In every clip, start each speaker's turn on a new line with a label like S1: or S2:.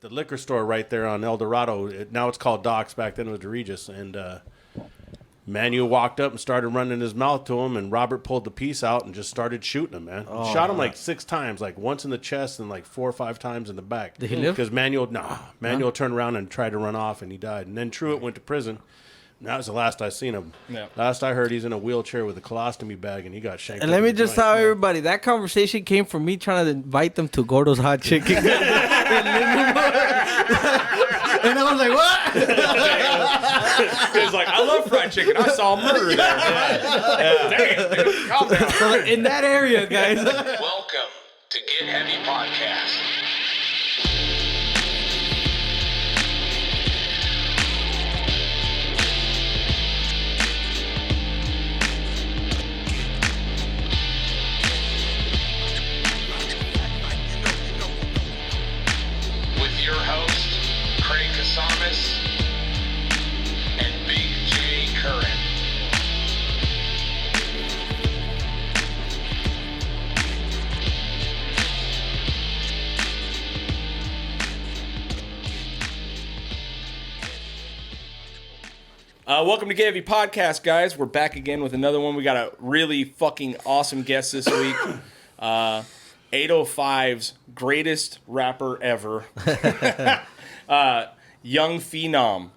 S1: at the liquor store right there on El Dorado. Now it's called Doc's. Back then it was Regis. And Manuel walked up and started running his mouth to him, and Robert pulled the piece out and just started shooting him, man. Shot him like 6 times, like once in the chest and like 4 or 5 times in the back.
S2: Did he live?
S1: Because Manuel turned around and tried to run off, and he died. And then Truitt went to prison. That was the last I seen him.
S3: Yeah.
S1: Last I heard, he's in a wheelchair with a colostomy bag, and he got shanked.
S2: And let me just tell everybody, that conversation came from me trying to invite them to Gordo's Hot Chicken. And I was like, what?
S3: He's like, I love fried chicken. I saw a murder there. Damn, dude, calm down.
S2: So in that area, guys.
S4: Welcome to Get Heavy Podcast. With your host, Craig Casamas and Big J Curran.
S3: Welcome to Get Heavy Podcast, guys. We're back again with another one. We got a really fucking awesome guest this week. 805's greatest rapper ever. Young Phenom.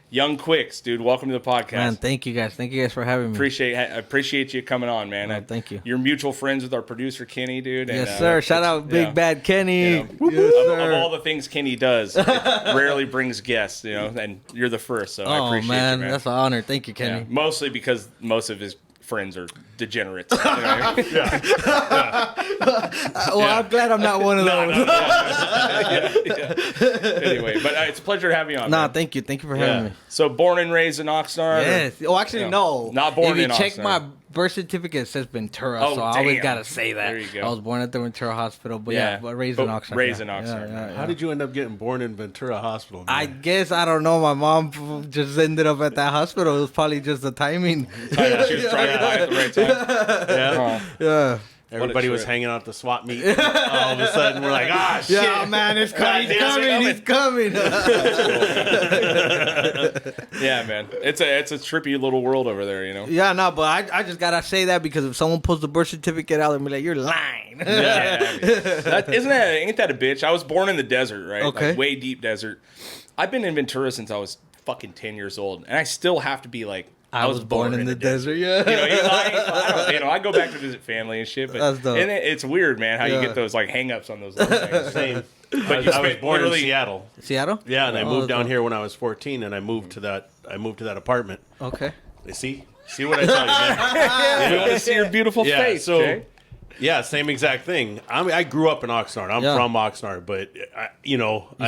S3: Young Quicks, dude. Welcome to the podcast.
S2: Man, thank you guys. Thank you guys for having me.
S3: Appreciate you coming on, man.
S2: Oh, thank you.
S3: You're mutual friends with our producer, Kenny, dude. And,
S2: Yes, sir. Shout out Big Bad Kenny.
S3: Yes,
S2: sir.
S3: of all the things Kenny does, it rarely brings guests, and you're the first, so I appreciate you, man.
S2: That's an honor. Thank you, Kenny.
S3: Yeah, mostly because most of his friends are degenerates.
S2: Well, I'm glad I'm not one of those.
S3: Anyway, but it's a pleasure to have you on.
S2: Nah,
S3: man.
S2: thank you. Thank you for having me.
S3: So born and raised in Oxnard?
S2: Yes. Oh, actually, no.
S3: Not born in
S2: If you check
S3: Oxnard.
S2: my birth certificate, it says Ventura,
S3: Oh,
S2: so I always
S3: damn.
S2: gotta say that.
S3: There you go.
S2: I was born at the Ventura Hospital, but but raised in Oxnard.
S3: Raised
S2: yeah.
S3: in Oxnard.
S2: Yeah.
S1: How did you end up getting born in Ventura Hospital, man?
S2: I guess, I don't know. My mom just ended up at that hospital. It was probably just the timing.
S3: She was driving by at the right time.
S1: Yeah.
S2: Yeah.
S1: Everybody was
S3: trip.
S1: hanging out at the swap meet. All of a sudden, we're like, shit.
S2: Yeah, man, it's coming. He's coming.
S3: Yeah, man. It's a trippy little world over there,
S2: Yeah, no, but I just gotta say that because if someone pulls the birth certificate out, they'll be like, "You're lying."
S3: Yeah, I mean, ain't that a bitch? I was born in the desert, right?
S2: Okay.
S3: Like way deep desert. I've been in Ventura since I was fucking 10 years old, and I still have to be like,
S2: I was born in the desert. Yeah.
S3: I go back to visit family and shit, but
S2: That's dope.
S3: and it's weird, man, how you get those like hang-ups on those little things.
S1: Same.
S3: But
S1: I was born in Seattle.
S2: Seattle?
S1: Yeah, and I moved down
S2: dope.
S1: here when I was 14, and I moved to that apartment.
S2: Okay.
S1: You see what I tell you, man?
S3: We want to see your beautiful face,
S1: so
S3: Jay.
S1: yeah, same exact thing. I grew up in Oxnard. I'm from Oxnard, but I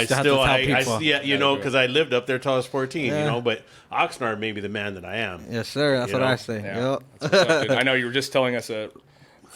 S2: still have to tell people.
S1: because I lived up there till I was 14. But Oxnard made me the man that I am.
S2: Yes, sir. That's what I say.
S3: Yeah.
S2: Yep.
S3: That's what's up, dude. I know you were just telling us a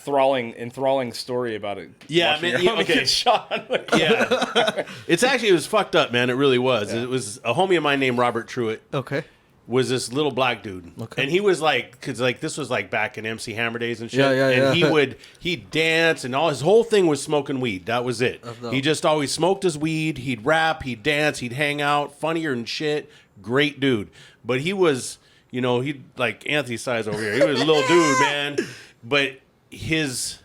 S3: enthralling story about it.
S1: Yeah,
S3: watching
S1: man,
S3: your homie
S1: okay.
S3: get shot on the car.
S1: Yeah, it was fucked up, man. It really was.
S3: Yeah.
S1: It was a homie of mine named Robert Truitt.
S2: Okay.
S1: Was this little black dude.
S2: Okay.
S1: And he was like, because like this was like back in MC Hammer days and shit.
S2: Yeah,
S1: and he'd dance and his whole thing was smoking weed. That was it.
S2: dope.
S1: He just always smoked his weed. He'd rap, he'd dance, he'd hang out, funnier than shit. Great dude. But he was, he'd like Anthony size over here. He was a little dude, man. But his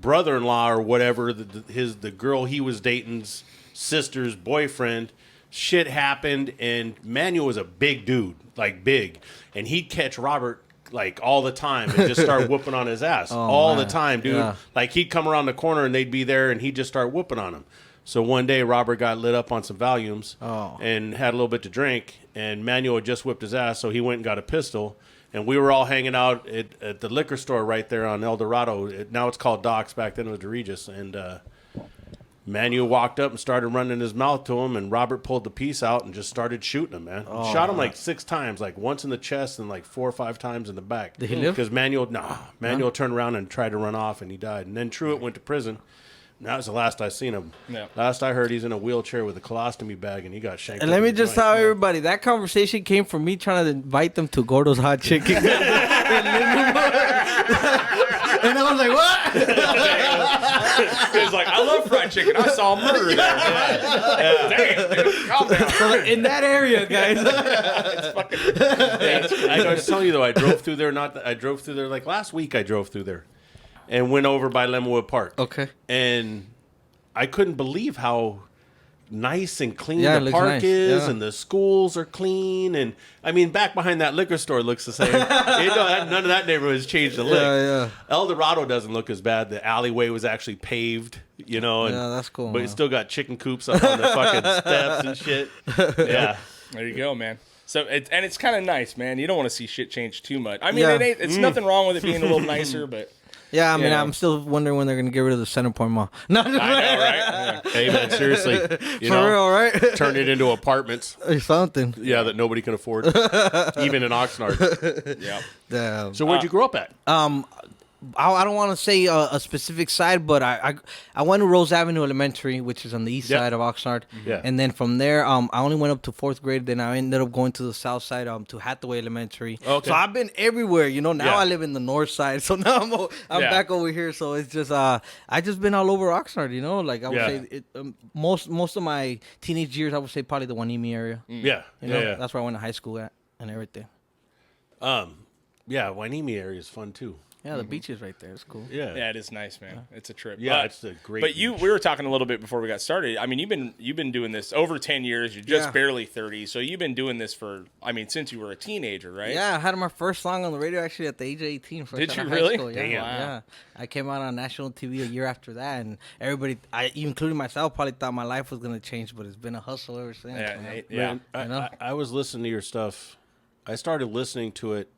S1: brother-in-law or whatever, the girl he was dating's sister's boyfriend, shit happened, and Manuel was a big dude, like big, and he'd catch Robert like all the time and just start whooping on his ass the time, dude.
S2: Yeah.
S1: Like he'd come around the corner and they'd be there, and he'd just start whooping on him. So one day Robert got lit up on some Valiums and had a little bit to drink, and Manuel had just whipped his ass, so he went and got a pistol. And we were all hanging out at the liquor store right there on El Dorado. Now it's called Doc's. Back then it was Regis. And Manuel walked up and started running his mouth to him, and Robert pulled the piece out and just started shooting him, man. Shot him like 6 times, like once in the chest and like 4 or 5 times in the back.
S2: Did he live?
S1: Because Manuel turned around and tried to run off, and he died. And then Truitt went to prison. That was the last I seen him.
S3: Yeah.
S1: Last I heard, he's in a wheelchair with a colostomy bag, and he got shanked.
S2: And let me just tell everybody, that conversation came from me trying to invite them to Gordo's Hot Chicken. And And I was like, what?
S3: He's like, I love fried chicken. I saw murder there. Damn, dude, calm down.
S2: So in that area, guys.
S3: It's fucking.
S1: I was telling you though, I drove through there. I drove through there like last week. I drove through there, and went over by Lemonwood Park.
S2: Okay.
S1: And I couldn't believe how nice and clean
S2: Yeah, it
S1: the
S2: looks
S1: park
S2: nice.
S1: is,
S2: Yeah.
S1: and the schools are clean. And I mean, back behind that liquor store looks the same. None of that neighborhood has changed a lick.
S2: Yeah.
S1: El Dorado doesn't look as bad. The alleyway was actually paved, you know. And,
S2: Yeah, that's cool,
S1: But
S2: man.
S1: it still got chicken coops up on the fucking steps and shit. Yeah.
S3: There you go, man. So it's kind of nice, man. You don't want to see shit change too much. I mean,
S2: Yeah.
S3: it's nothing wrong with it being a little nicer, but
S2: Yeah, I mean,
S3: Yeah.
S2: I'm still wondering when they're going to get rid of the Center Point Mall. No,
S3: I know, right?
S1: Hey, man, seriously. You
S2: for
S1: know,
S2: real, right?
S1: turn it into apartments.
S2: Or something.
S1: Yeah, that nobody can afford, even in Oxnard.
S3: Yeah.
S2: Damn.
S1: So where'd you grow up at?
S2: I don't want to say a specific side, but I went to Rose Avenue Elementary, which is on the east
S1: Yep.
S2: side of Oxnard.
S1: Yeah.
S2: And then from there, I only went up to 4th grade. Then I ended up going to the south side, to Hathaway Elementary.
S1: Okay.
S2: So I've been everywhere. You know, now
S1: Yeah.
S2: I live in the north side. So now I'm
S3: Yeah.
S2: back over here. So it's just I just been all over Oxnard. You know, like I would
S1: Yeah.
S2: say most of my teenage years, I would say probably the Wanimi area.
S1: Yeah,
S2: You know,
S1: yeah.
S2: that's where I went to high school at and everything.
S1: Yeah, Wainimi area is fun too.
S2: Yeah, the beach is right there. It's cool.
S1: Yeah,
S3: Yeah, it is nice, man. It's a trip.
S1: Yeah, it's a great
S3: But
S1: beach.
S3: we were talking a little bit before we got started. I mean, you've been doing this over 10 years. You're just
S2: Yeah.
S3: barely 30, so you've been doing this for, I mean, since you were a teenager, right?
S2: Yeah, I had my first song on the radio actually at the age of 18. Fresh
S3: Did
S2: out
S3: you
S2: of high
S3: really?
S2: school. Yeah,
S3: Damn.
S2: yeah. I came out on national TV a year after that, and everybody, including myself, probably thought my life was gonna change, but it's been a hustle ever since.
S3: Yeah,
S2: man.
S3: yeah.
S1: Man,
S2: You know?
S1: I was listening to your stuff. I started listening to it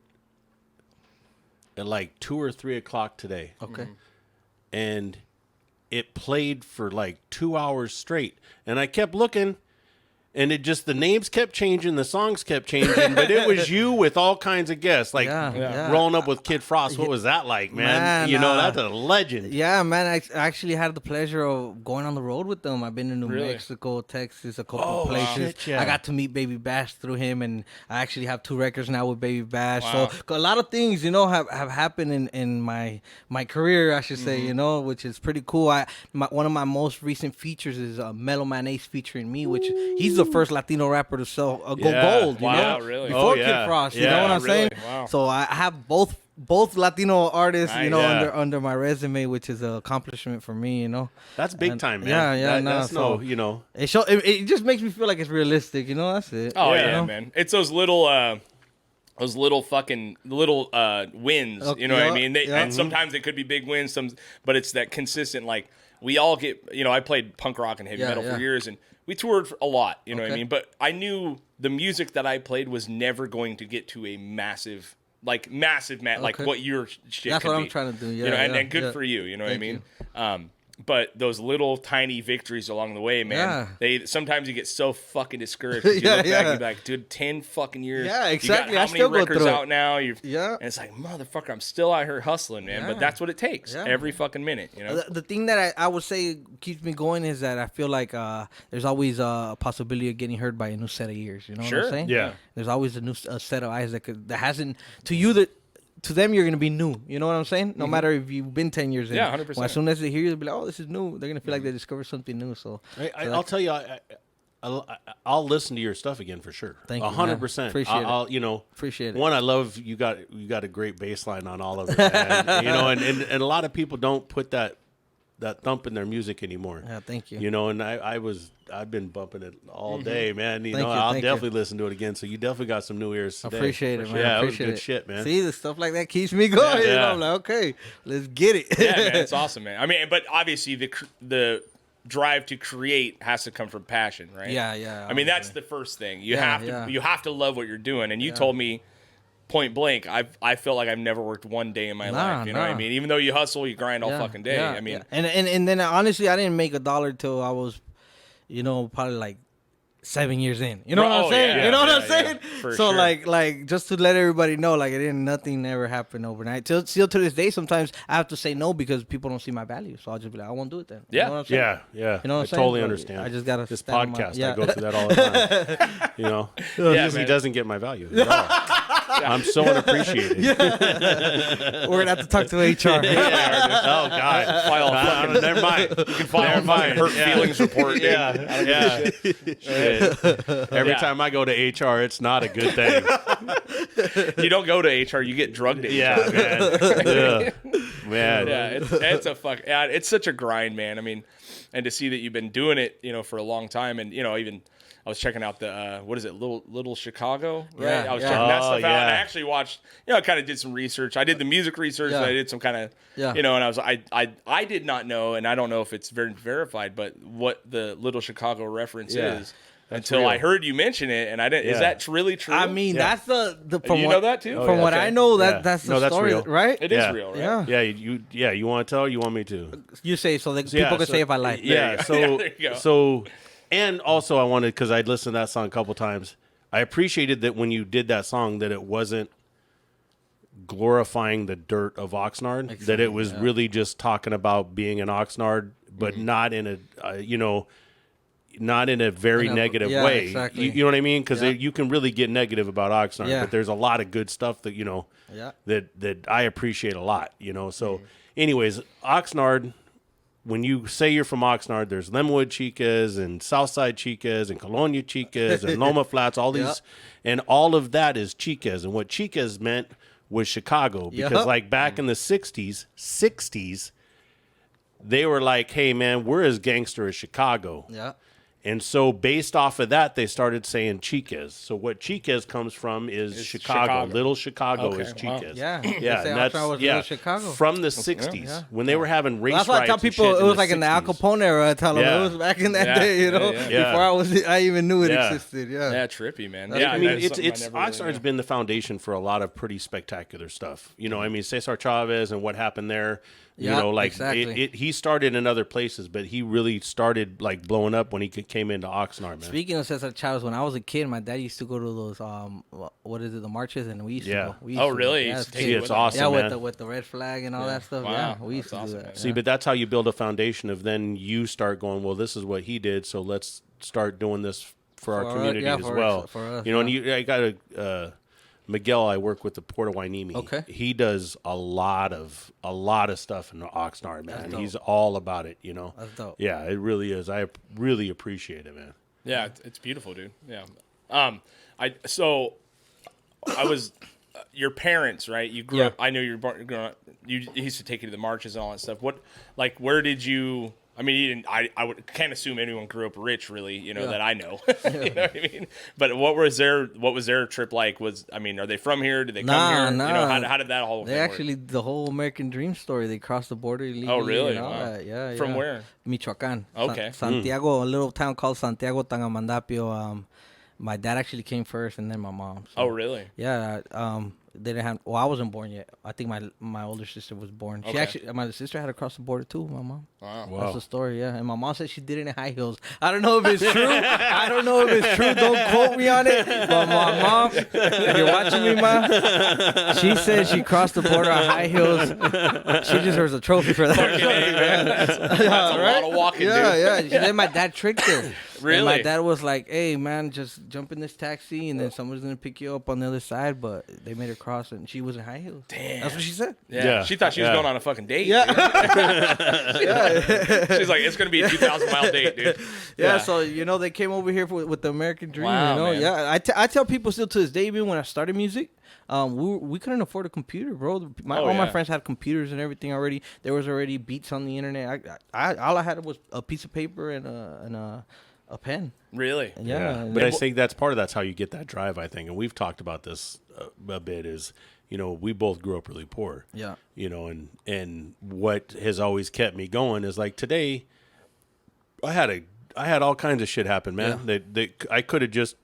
S1: at like 2 or 3 o'clock today.
S2: Okay.
S1: And it played for like 2 hours straight. And I kept looking, and it just, the names kept changing, the songs kept changing, but it was you with all kinds of guests, like
S2: Yeah.
S1: rolling up with Kid Frost. What was that like, man?
S2: Man,
S1: You know, that's a legend.
S2: Yeah, man, I actually had the pleasure of going on the road with them. I've been to New
S3: Really?
S2: Mexico, Texas, a couple
S1: Oh,
S2: of places.
S1: shit, yeah.
S2: I got to meet Baby Bash through him, and I actually have 2 records now with Baby Bash.
S3: Wow.
S2: So a lot of things, you know, have happened in my career, I should say, you know, which is pretty cool. One of my most recent features is Mellow Man Ace featuring me, which he's the first Latino rapper to sell go
S1: Yeah.
S2: gold, you
S3: Wow,
S2: know,
S3: really?
S2: before
S1: Oh, yeah.
S2: Kid Frost. You
S1: Yeah,
S2: know what I'm
S3: really?
S2: saying?
S3: Wow.
S2: So I have both Latino artists, you know,
S1: Nice. Yeah.
S2: under my resume, which is an accomplishment for me, you know.
S1: That's big
S2: And-
S1: time, man.
S2: yeah, no,
S1: That's
S2: so-
S1: no, you know.
S2: It just makes me feel like it's realistic, you know. That's it.
S3: Oh,
S1: Yeah.
S3: yeah,
S2: You know?
S3: man. It's those little fucking little wins.
S2: Okay,
S3: You know what I
S2: yeah,
S3: mean?
S2: yeah.
S3: And sometimes it could be big wins, but it's that consistent, like, we all get, you know, I played punk rock and heavy
S2: Yeah,
S3: metal
S2: yeah.
S3: for years, and we toured a lot, you know what I
S2: Okay.
S3: mean? But I knew the music that I played was never going to get to a massive, like
S2: Okay.
S3: what your shit
S2: That's
S3: could
S2: what
S3: be.
S2: I'm trying to do,
S3: You
S2: yeah,
S3: know, and,
S2: yeah,
S3: and good
S2: yeah.
S3: for you, you know what I
S2: Thank
S3: mean? But those little tiny victories along the way, man, sometimes you get so fucking discouraged. 'Cause you
S2: Yeah,
S3: look back
S2: yeah.
S3: and you're like, dude, 10 fucking years.
S2: Yeah,
S3: You
S2: exactly.
S3: got
S2: I
S3: how
S2: still
S3: many
S2: go
S3: records
S2: through it.
S3: out now?
S2: Yeah.
S3: And it's like, motherfucker, I'm still out here hustling, man. But
S2: Yeah.
S3: that's what it takes
S2: Yeah.
S3: every fucking minute, you know?
S2: The thing that I would say keeps me going is that I feel like there's always a possibility of getting heard by a new set of ears. You know what
S3: Sure.
S2: I'm saying?
S1: Yeah.
S2: There's always a set of eyes that hasn't to you that. To them, you're gonna be new. You know what I'm saying? No matter if you've been 10 years in.
S3: Yeah, 100%.
S2: Well, as soon as they hear you, they'll be like, "Oh, this is new." They're gonna feel like they discovered something new. So,
S1: I'll tell you, I'll listen to your stuff again for sure.
S2: Thank you, man.
S1: 100%.
S2: Appreciate it.
S1: I'll, you know,
S2: Appreciate it.
S1: One, I love you got a great bass line on all of it, man. You know, and a lot of people don't put that thump in their music anymore.
S2: Yeah, thank you.
S1: You know, and I've been bumping it all day, man. You
S2: Thank
S1: know,
S2: you,
S1: I'll
S2: thank
S1: definitely listen to it again. So you definitely got some new ears today.
S2: Appreciate it, man.
S1: Yeah, it was
S2: Appreciate
S1: good
S2: it.
S1: shit, man.
S2: See, the stuff like that keeps me going. You know,
S1: Yeah.
S2: I'm like, okay, let's get it.
S3: Yeah, man, it's awesome, man. I mean, but obviously the drive to create has to come from passion, right?
S2: Yeah.
S3: I mean, that's the first thing. You
S2: Yeah,
S3: have to love what you're doing. And you told me point blank, I felt like I've never worked one day in my life. You know what I mean? Even though you hustle, you grind all fucking day.
S2: Yeah,
S3: I mean,
S2: yeah. And then honestly, I didn't make $1 till I was, you know, probably like 7 years in. You know what I'm
S3: Oh,
S2: saying?
S3: yeah,
S2: you know what
S3: yeah,
S2: I'm saying?
S3: yeah, for
S2: So
S3: sure.
S2: like just to let everybody know, like nothing ever happened overnight. Still to this day, sometimes I have to say no because people don't see my value. So I'll just be like, I won't do it then. You
S3: Yeah.
S2: know what I'm saying?
S1: Yeah.
S2: You know what
S1: I
S2: I'm saying?
S1: totally
S2: But
S1: understand.
S2: I just gotta
S1: this
S2: stand on my-
S1: podcast.
S2: yeah.
S1: I go through that all the time. You know, because he
S3: man.
S1: doesn't get my value. at all. I'm so unappreciated.
S2: We're gonna have to talk to HR.
S1: Oh God.
S3: File a fucking,
S1: Never mind.
S3: you can file a fucking hurt feelings report. Dude.
S1: Yeah. Shit. Every time I go to HR, it's not a good thing.
S3: You don't go to HR, you get drugged to HR.
S1: Yeah, man. Man.
S3: Yeah, it's a fuck. Yeah, it's such a grind, man. I mean, and to see that you've been doing it, for a long time, and even I was checking out the what is it, Little Chicago, right?
S2: Yeah,
S3: I was
S2: yeah.
S3: checking that stuff out.
S1: Yeah.
S3: And I actually watched, I kind of did some research. I did the music research.
S2: Yeah.
S3: And I did some kind of, and I was I did not know, and I don't know if it's very verified, but what the Little Chicago reference is. Until
S1: real.
S3: I heard you mention it, and I didn't. Is that really true?
S2: I mean, that's the from
S3: you
S2: what,
S3: know that too?
S2: From what
S3: Okay.
S2: I know,
S1: Yeah.
S2: that's the
S1: No, that's
S2: story,
S1: real.
S2: right?
S3: It is real, right?
S2: Yeah.
S1: You want to tell? Or you want me to?
S2: You say so that people can say if I lie.
S1: Yeah. So
S3: there you go.
S1: so, and also I wanted, because I'd listened to that song a couple times. I appreciated that when you did that song, that it wasn't glorifying the dirt of Oxnard. That it was really just talking about being an Oxnard, but not in a not in a very negative way.
S2: Exactly.
S1: You know what I mean? Because you can really get negative about Oxnard,
S2: Yeah.
S1: but there's a lot of good stuff that that I appreciate a lot. So, anyways, Oxnard. When you say you're from Oxnard, there's Lemonwood Chicas and Southside Chicas and Colonia Chicas and Loma Flats, all these, and all of that is Chicas. And what Chicas meant was Chicago, because like back in the 60s, they were like, hey man, we're as gangster as Chicago.
S2: Yeah.
S1: And so based off of that, they started saying Chicas. So what Chicas comes from is Chicago. Little Chicago is
S3: wow.
S1: Chicas.
S2: Yeah.
S1: Yeah.
S2: They say
S1: And that's
S2: Oxnard was Little Chicago.
S1: from the 60s when they were having race
S2: That's why I
S1: riots
S2: tell
S1: and
S2: people
S1: shit
S2: it was like in the Al
S1: 60s.
S2: Capone era. I tell them
S1: Yeah.
S2: it was back in that
S3: Yeah.
S2: day,
S3: Yeah.
S2: before I even knew it
S1: Yeah.
S2: existed. Yeah.
S3: Yeah, trippy, man.
S2: That's
S3: Yeah,
S1: I mean,
S3: that's
S1: it's
S3: something I never really
S1: Oxnard's
S3: knew.
S1: been the foundation for a lot of pretty spectacular stuff. I mean, Cesar Chavez and what happened there.
S2: Yeah,
S1: Like
S2: exactly.
S1: he started in other places, but he really started like blowing up when he came into Oxnard, man.
S2: Speaking of Cesar Chavez, when I was a kid, my dad used to go to those what is it, the marches, and we used to go. We used
S3: Oh,
S2: to
S3: really?
S2: Go.
S3: You
S2: Yeah,
S3: used to
S2: as
S3: take
S2: kids.
S3: it
S1: it's
S3: with them?
S1: awesome,
S2: Yeah,
S1: man.
S2: with the red flag and all that stuff.
S3: Wow.
S2: Yeah, we used
S3: That's
S2: to do
S3: awesome,
S2: that.
S1: See, but that's how you build a foundation of then you start going, well, this is what he did, so let's start doing this for our
S2: For us,
S1: community
S2: yeah,
S1: as
S2: for
S1: well.
S2: us, for us,
S1: And
S2: yeah.
S1: I got a Miguel. I work with the Port of Hueneme.
S2: Okay.
S1: He does a lot of stuff in Oxnard, man.
S2: dope.
S1: He's all about it.
S2: That's dope.
S1: Yeah, it really is. I really appreciate it, man.
S3: Yeah, it's beautiful, dude. Yeah. I was your parents, right? You grew up. I know you were growing up. You used to take you to the marches and all that stuff. Where did you? I mean, you didn't. I can't assume anyone grew up rich, really. That I know. You know what I mean? But what was their trip like? Are they from here? Did they come here?
S2: Nah.
S3: How did that whole
S2: They
S3: thing
S2: actually the whole American dream story. They crossed the border illegally.
S3: Oh, really?
S2: And all
S3: Wow.
S2: that. Yeah.
S3: From
S2: yeah.
S3: where?
S2: Michoacán.
S3: Okay.
S2: Santiago, a little town called Santiago Tangamandapio. My dad actually came first, and then my mom. So,
S3: Oh, really?
S2: Yeah. They didn't have. Well, I wasn't born yet. I think my older sister was born. She
S3: Okay.
S2: actually, my sister had to cross the border too. My mom.
S3: Wow.
S2: That's the story. Yeah, and my mom said she did it in high heels. I don't know if it's true. I don't know if it's true. Don't quote me on it. But my mom, if you're watching me, ma, she said she crossed the border on high heels. She deserves a trophy for that.
S3: That's a lot of walking,
S2: Yeah,
S3: dude.
S2: yeah. She said my dad tricked her.
S3: Really?
S2: And my dad was like, "Hey, man, just jump in this taxi, and then someone's gonna pick you up on the other side." But they made her cross, and she was in high heels.
S3: Damn.
S2: That's what she said.
S3: Yeah. She thought she was
S1: Yeah.
S3: going on a fucking date.
S2: Yeah.
S3: She's like, it's gonna be a 2,000-mile date, dude.
S2: Yeah, so they came over here with the American dream.
S3: Wow, man.
S2: Yeah, I tell people still to this day, even when I started music, we couldn't afford a computer, bro. All my friends had computers and everything already. There was already beats on the internet. I all I had was a piece of paper and a pen.
S3: Really?
S2: Yeah,
S1: But I think that's how you get that drive, I think. And we've talked about this a bit is, we both grew up really poor.
S2: Yeah.
S1: And what has always kept me going is like today, I had all kinds of shit happen, man. That I could have just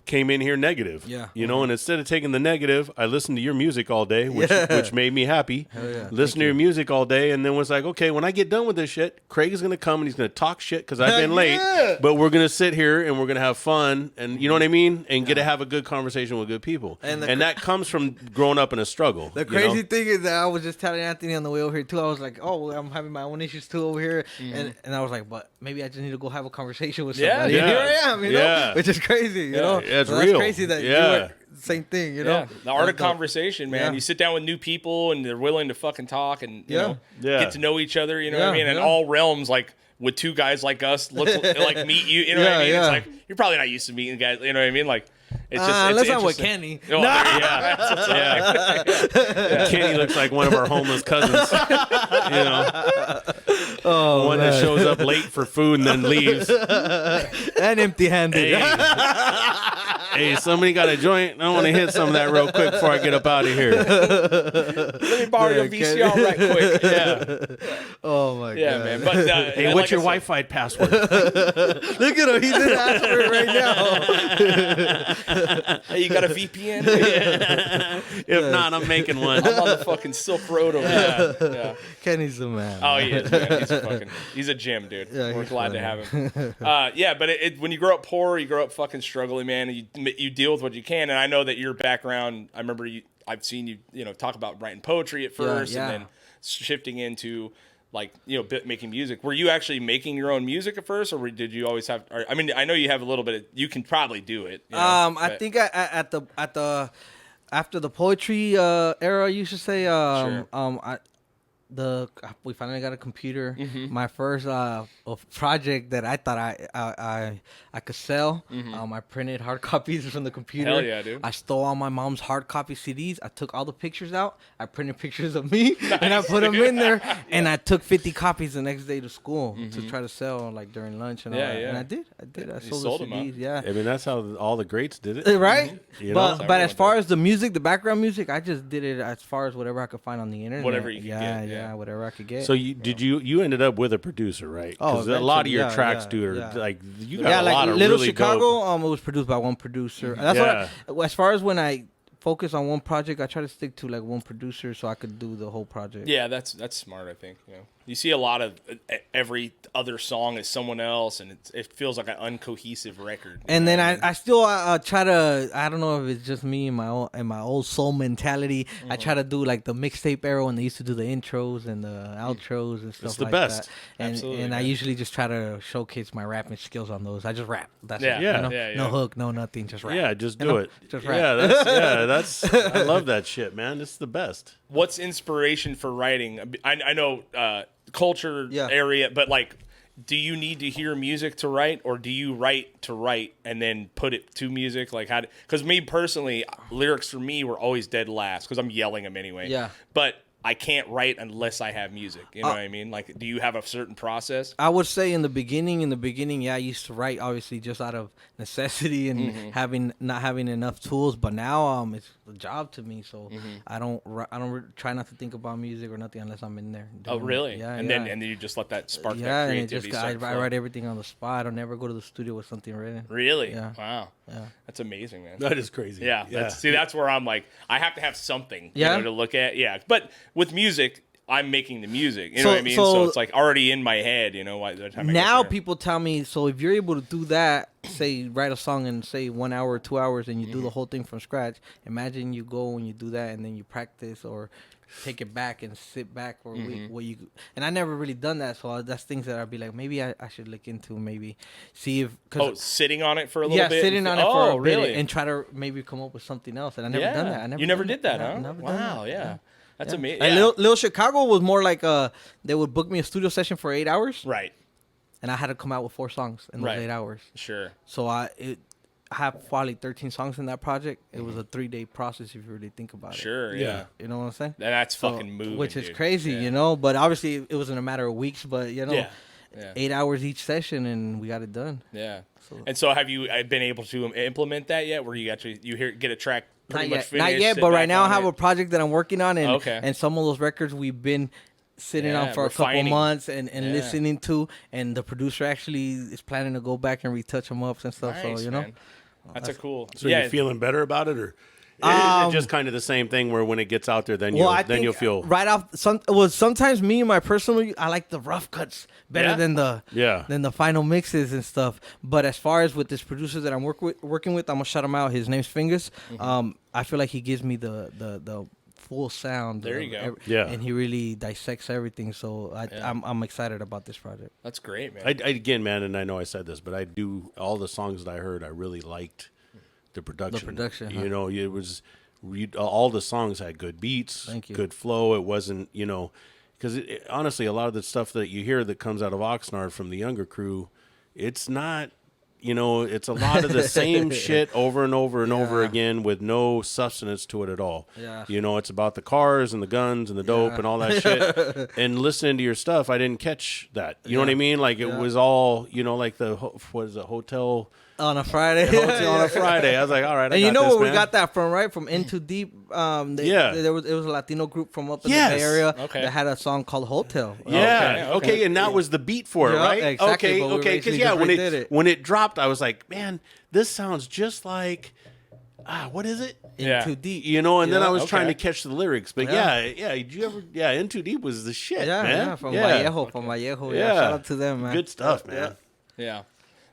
S1: came in here negative.
S2: Yeah.
S1: And instead of taking the negative, I listened to your music all day, which made me happy.
S2: yeah.
S1: Listened to your music all day, and then was like, okay, when I get done with this shit, Craig is going to come and he's going to talk shit because I've been late, but we're going to sit here and we're going to have fun, and you know what I mean? And get to have a good conversation with good people.
S2: And
S1: that comes from growing up in a struggle.
S2: The crazy thing is that I was just telling Anthony on the way over here too. I was like, "Oh, I'm having my own issues too over here," and I was like, "But maybe I just need to go have a conversation with somebody."
S3: Yeah.
S2: And here I am,
S1: Yeah.
S2: which is crazy, you know.
S1: Yeah, it's
S2: So
S1: real.
S2: That's crazy that same thing, you know.
S3: The art of conversation, man.
S2: Yeah.
S3: You sit down with new people and they're willing to fucking talk and you know,
S1: Yeah.
S3: get to know each other. You know what I
S2: Yeah,
S3: mean? In
S2: yeah.
S3: all realms, like with two guys like us, like meet you. You know what I mean?
S2: Yeah,
S3: It's
S2: yeah.
S3: like you're probably not used to meeting guys. You know what I mean? Like it's just
S2: Unless I'm with
S3: interesting.
S2: Kenny.
S3: Oh, yeah.
S1: Kenny looks like one of our homeless cousins. You know,
S2: Oh,
S1: one that shows up late for food and then leaves.
S2: and empty-handed.
S1: Hey, somebody got a joint? I want to hit some of that real quick before I get up out of here.
S3: Let me borrow your VCR right quick. Yeah,
S2: Oh my
S3: yeah,
S2: god.
S3: man. But
S1: Hey, what's your Wi-Fi password?
S2: Look at him. He did ask for it right now.
S3: Hey, you got a VPN?
S1: If not, I'm making one.
S3: I'm on the fucking Silk Road over there. Yeah.
S2: Kenny's the man.
S3: Oh, he is, man. He's a gem, dude.
S2: Yeah,
S3: We're
S2: he's
S3: glad to
S2: funny.
S3: have him. Yeah, but when you grow up poor, you grow up fucking struggling, man. And you deal with what you can. And I know that your background. I remember I've seen you know, talk about writing poetry at first,
S2: yeah.
S3: and then shifting into like, you know, making music. Were you actually making your own music at first, or did you always have? I mean, I know you have a little bit of. You can probably do it. You know,
S2: I think at the after the poetry era, you should say.
S3: Sure.
S2: We finally got a computer.
S3: Mm-hmm.
S2: My first project that I thought I could sell. I printed hard copies from the computer.
S3: Hell yeah, dude.
S2: I stole all my mom's hard copy CDs. I took all the pictures out. I printed pictures of me and I put them in there. And I took 50 copies the next day to school to try to sell like during lunch and all that.
S3: Yeah.
S2: And I did. I
S3: You
S2: sold
S3: sold
S2: the
S3: 'em, huh?
S2: CDs. Yeah.
S1: I mean, that's how all the greats did it.
S2: Right,
S1: You
S2: but
S1: know?
S2: but as far as the music, the background music, I just did it as far as whatever I could find on the internet.
S3: Whatever you could get, yeah.
S2: Whatever I could get.
S1: So you ended up with a producer, right?
S2: Oh,
S1: Because a lot of
S2: eventually,
S1: your
S2: yeah,
S1: tracks
S2: yeah,
S1: do are
S2: yeah.
S1: like you got
S2: yeah,
S1: a
S2: like
S1: lot of
S2: Little
S1: really
S2: Chicago,
S1: dope.
S2: it was produced by one producer. That's what as far as when I focus on one project, I try to stick to like one producer so I could do the whole project.
S3: Yeah, that's smart. I think you see a lot of every other song is someone else, and it feels like an uncohesive record.
S2: And then I still try to, I don't know if it's just me and my old soul mentality. I try to do like the mixtape era when they used to do the intros and the outros and stuff
S1: It's the
S2: like
S1: best.
S2: that. And
S3: Absolutely,
S2: and I
S3: man.
S2: usually just try to showcase my rapping skills on those. I just rap. That's
S3: Yeah,
S2: it.
S1: yeah,
S2: You know?
S3: yeah, yeah.
S2: No hook, no nothing, just rap.
S1: Yeah, just
S2: You
S1: do
S2: know?
S1: it.
S2: Just rap.
S1: That's I love that shit, man. It's the best.
S3: What's inspiration for writing? I know culture
S2: Yeah.
S3: area, but like, do you need to hear music to write, or do you write to write and then put it to music? Like, how? Because me personally, lyrics for me were always dead last because I'm yelling them anyway.
S2: Yeah.
S3: But I can't write unless I have music. You know what I mean? Like, do you have a certain process?
S2: I would say in the beginning, yeah, I used to write obviously just out of necessity and not having enough tools. But now, it's a job to me, so I don't try not to think about music or nothing unless I'm in there.
S3: Oh,
S2: doing it.
S3: really?
S2: Yeah,
S3: and
S2: yeah.
S3: then you just let that spark
S2: Yeah,
S3: that
S2: and it
S3: creativity.
S2: just
S3: start
S2: I
S3: flowing.
S2: write everything on the spot. I don't never go to the studio with something written.
S3: Really?
S2: Yeah.
S3: Wow.
S2: Yeah.
S3: That's amazing, man.
S1: That is crazy.
S3: Yeah. That's where I'm like, I have to have something
S2: Yeah.
S3: to look at. Yeah. But with music, I'm making the music. You know
S2: So-
S3: what I mean?
S2: so-
S3: So it's like already in my head, by the time I
S2: Now
S3: get there.
S2: people tell me, so if you're able to do that, say write a song in say 1 hour or 2 hours, and you do the whole thing from scratch. Imagine you go and you do that, and then you practice or take it back and sit back for a week. And I never really done that, so that's things that I'd be like, maybe I should look into, maybe see if
S3: Sitting on it for a little bit?
S2: sitting on it for a bit
S3: really?
S2: and try to maybe come up with something else. And I never done that.
S3: You never did that,
S2: Yeah,
S3: huh?
S2: never done
S3: Wow,
S2: that.
S3: yeah. That's
S2: Yeah.
S3: amazing.
S2: And
S3: Yeah.
S2: Lil Chicago was more like they would book me a studio session for 8 hours,
S3: Right.
S2: and I had to come out with 4 songs in those
S3: Right.
S2: 8 hours.
S3: Sure.
S2: So I have probably 13 songs in that project. It was a 3-day process if you really think about it.
S3: Sure, yeah.
S2: You know what I'm saying?
S3: And that's
S2: So,
S3: fucking moving,
S2: which is
S3: dude.
S2: crazy,
S3: Yeah.
S2: But obviously it wasn't a matter of weeks, but
S3: Yeah.
S2: 8 hours each session, and we got it done.
S3: Yeah. And so have you been able to implement that yet, where you actually get a track pretty much finished?
S2: Not yet,
S3: sit
S2: but right
S3: back
S2: now I
S3: on
S2: have
S3: it?
S2: a project that I'm working on, and
S3: Okay.
S2: and some of those records we've been sitting
S3: Yeah,
S2: on for a couple
S3: refining.
S2: months and
S3: Yeah.
S2: listening to, and the producer actually is planning to go back and retouch them up and stuff.
S3: Nice,
S2: so
S3: man. That's a cool.
S1: So
S3: yeah.
S1: you're feeling better about it, or is it just kind of the same thing where when it gets out there, then you'll feel
S2: right off. Sometimes me and my personal, I like the rough cuts better
S3: Yeah?
S2: than the final mixes and stuff. But as far as with this producer that I'm working with, I'm gonna shout him out. His name's Fingers. I feel like he gives me the full sound.
S3: There you go.
S1: Yeah.
S2: And he really dissects everything. So I'm excited about this project.
S3: That's great, man.
S1: I again, man, and I know I said this, but I do all the songs that I heard, I really liked the production.
S2: huh?
S1: You know, it was all the songs had good beats, good flow. It wasn't, you know, because honestly, a lot of the stuff that you hear that comes out of Oxnard from the younger crew, it's not. You know, it's a lot of the same shit over and over and over again with no substance to it at all.
S2: Yeah.
S1: You know, it's about the cars and the guns and the dope and all that shit. And listening to your stuff, I didn't catch that. You know what I mean? Like, it was all, you know, like what is it, Hotel
S2: on a Friday.
S1: on a Friday. I was like, all right,
S2: and you know where
S1: man.
S2: we got that from, right? From In Too Deep. It was a Latino group from up in the Bay Area that had a song called Hotel.
S1: Okay, and that was the beat for it, right?
S2: Exactly,
S1: okay, because when it dropped, I was like, man, this sounds just like what is it?
S2: In Too Deep.
S1: You know, and then I was trying to catch the lyrics, but did you ever? Yeah, In Too Deep was the shit, man.
S2: From Vallejo. Yeah, shout out to them, man.
S1: Good stuff, man.
S3: Yeah.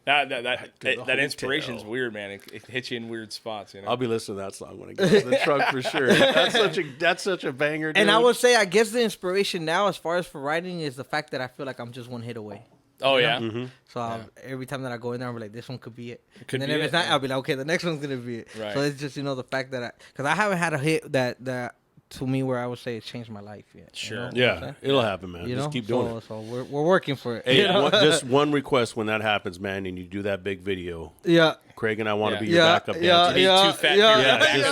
S3: That inspiration's weird, man. It hits you in weird spots, you know.
S1: I'll be listening to that song when I get in the truck for sure. That's such a banger, dude.
S2: And I would say, I guess the inspiration now, as far as for writing, is the fact that I feel like I'm just one hit away.
S3: Oh yeah.
S1: Mm-hmm.
S2: So every time that I go in there, I'm like, this one could be it.
S3: Could
S2: and then
S3: be
S2: if
S3: it,
S2: it's not, I'll be like, okay, the next one's gonna be it.
S3: Right.
S2: So it's just, you know, the fact that because I haven't had a hit that to me where I would say it changed my life yet.
S3: Sure.
S2: You know
S1: Yeah, it'll happen, man.
S2: You
S1: Just
S2: know?
S1: keep doing it.
S2: So we're working for it.
S1: Hey,
S2: you know?
S1: just one request when that happens, man, and you do that big video.
S2: Yeah.
S1: Craig and I want to be your backup dancers.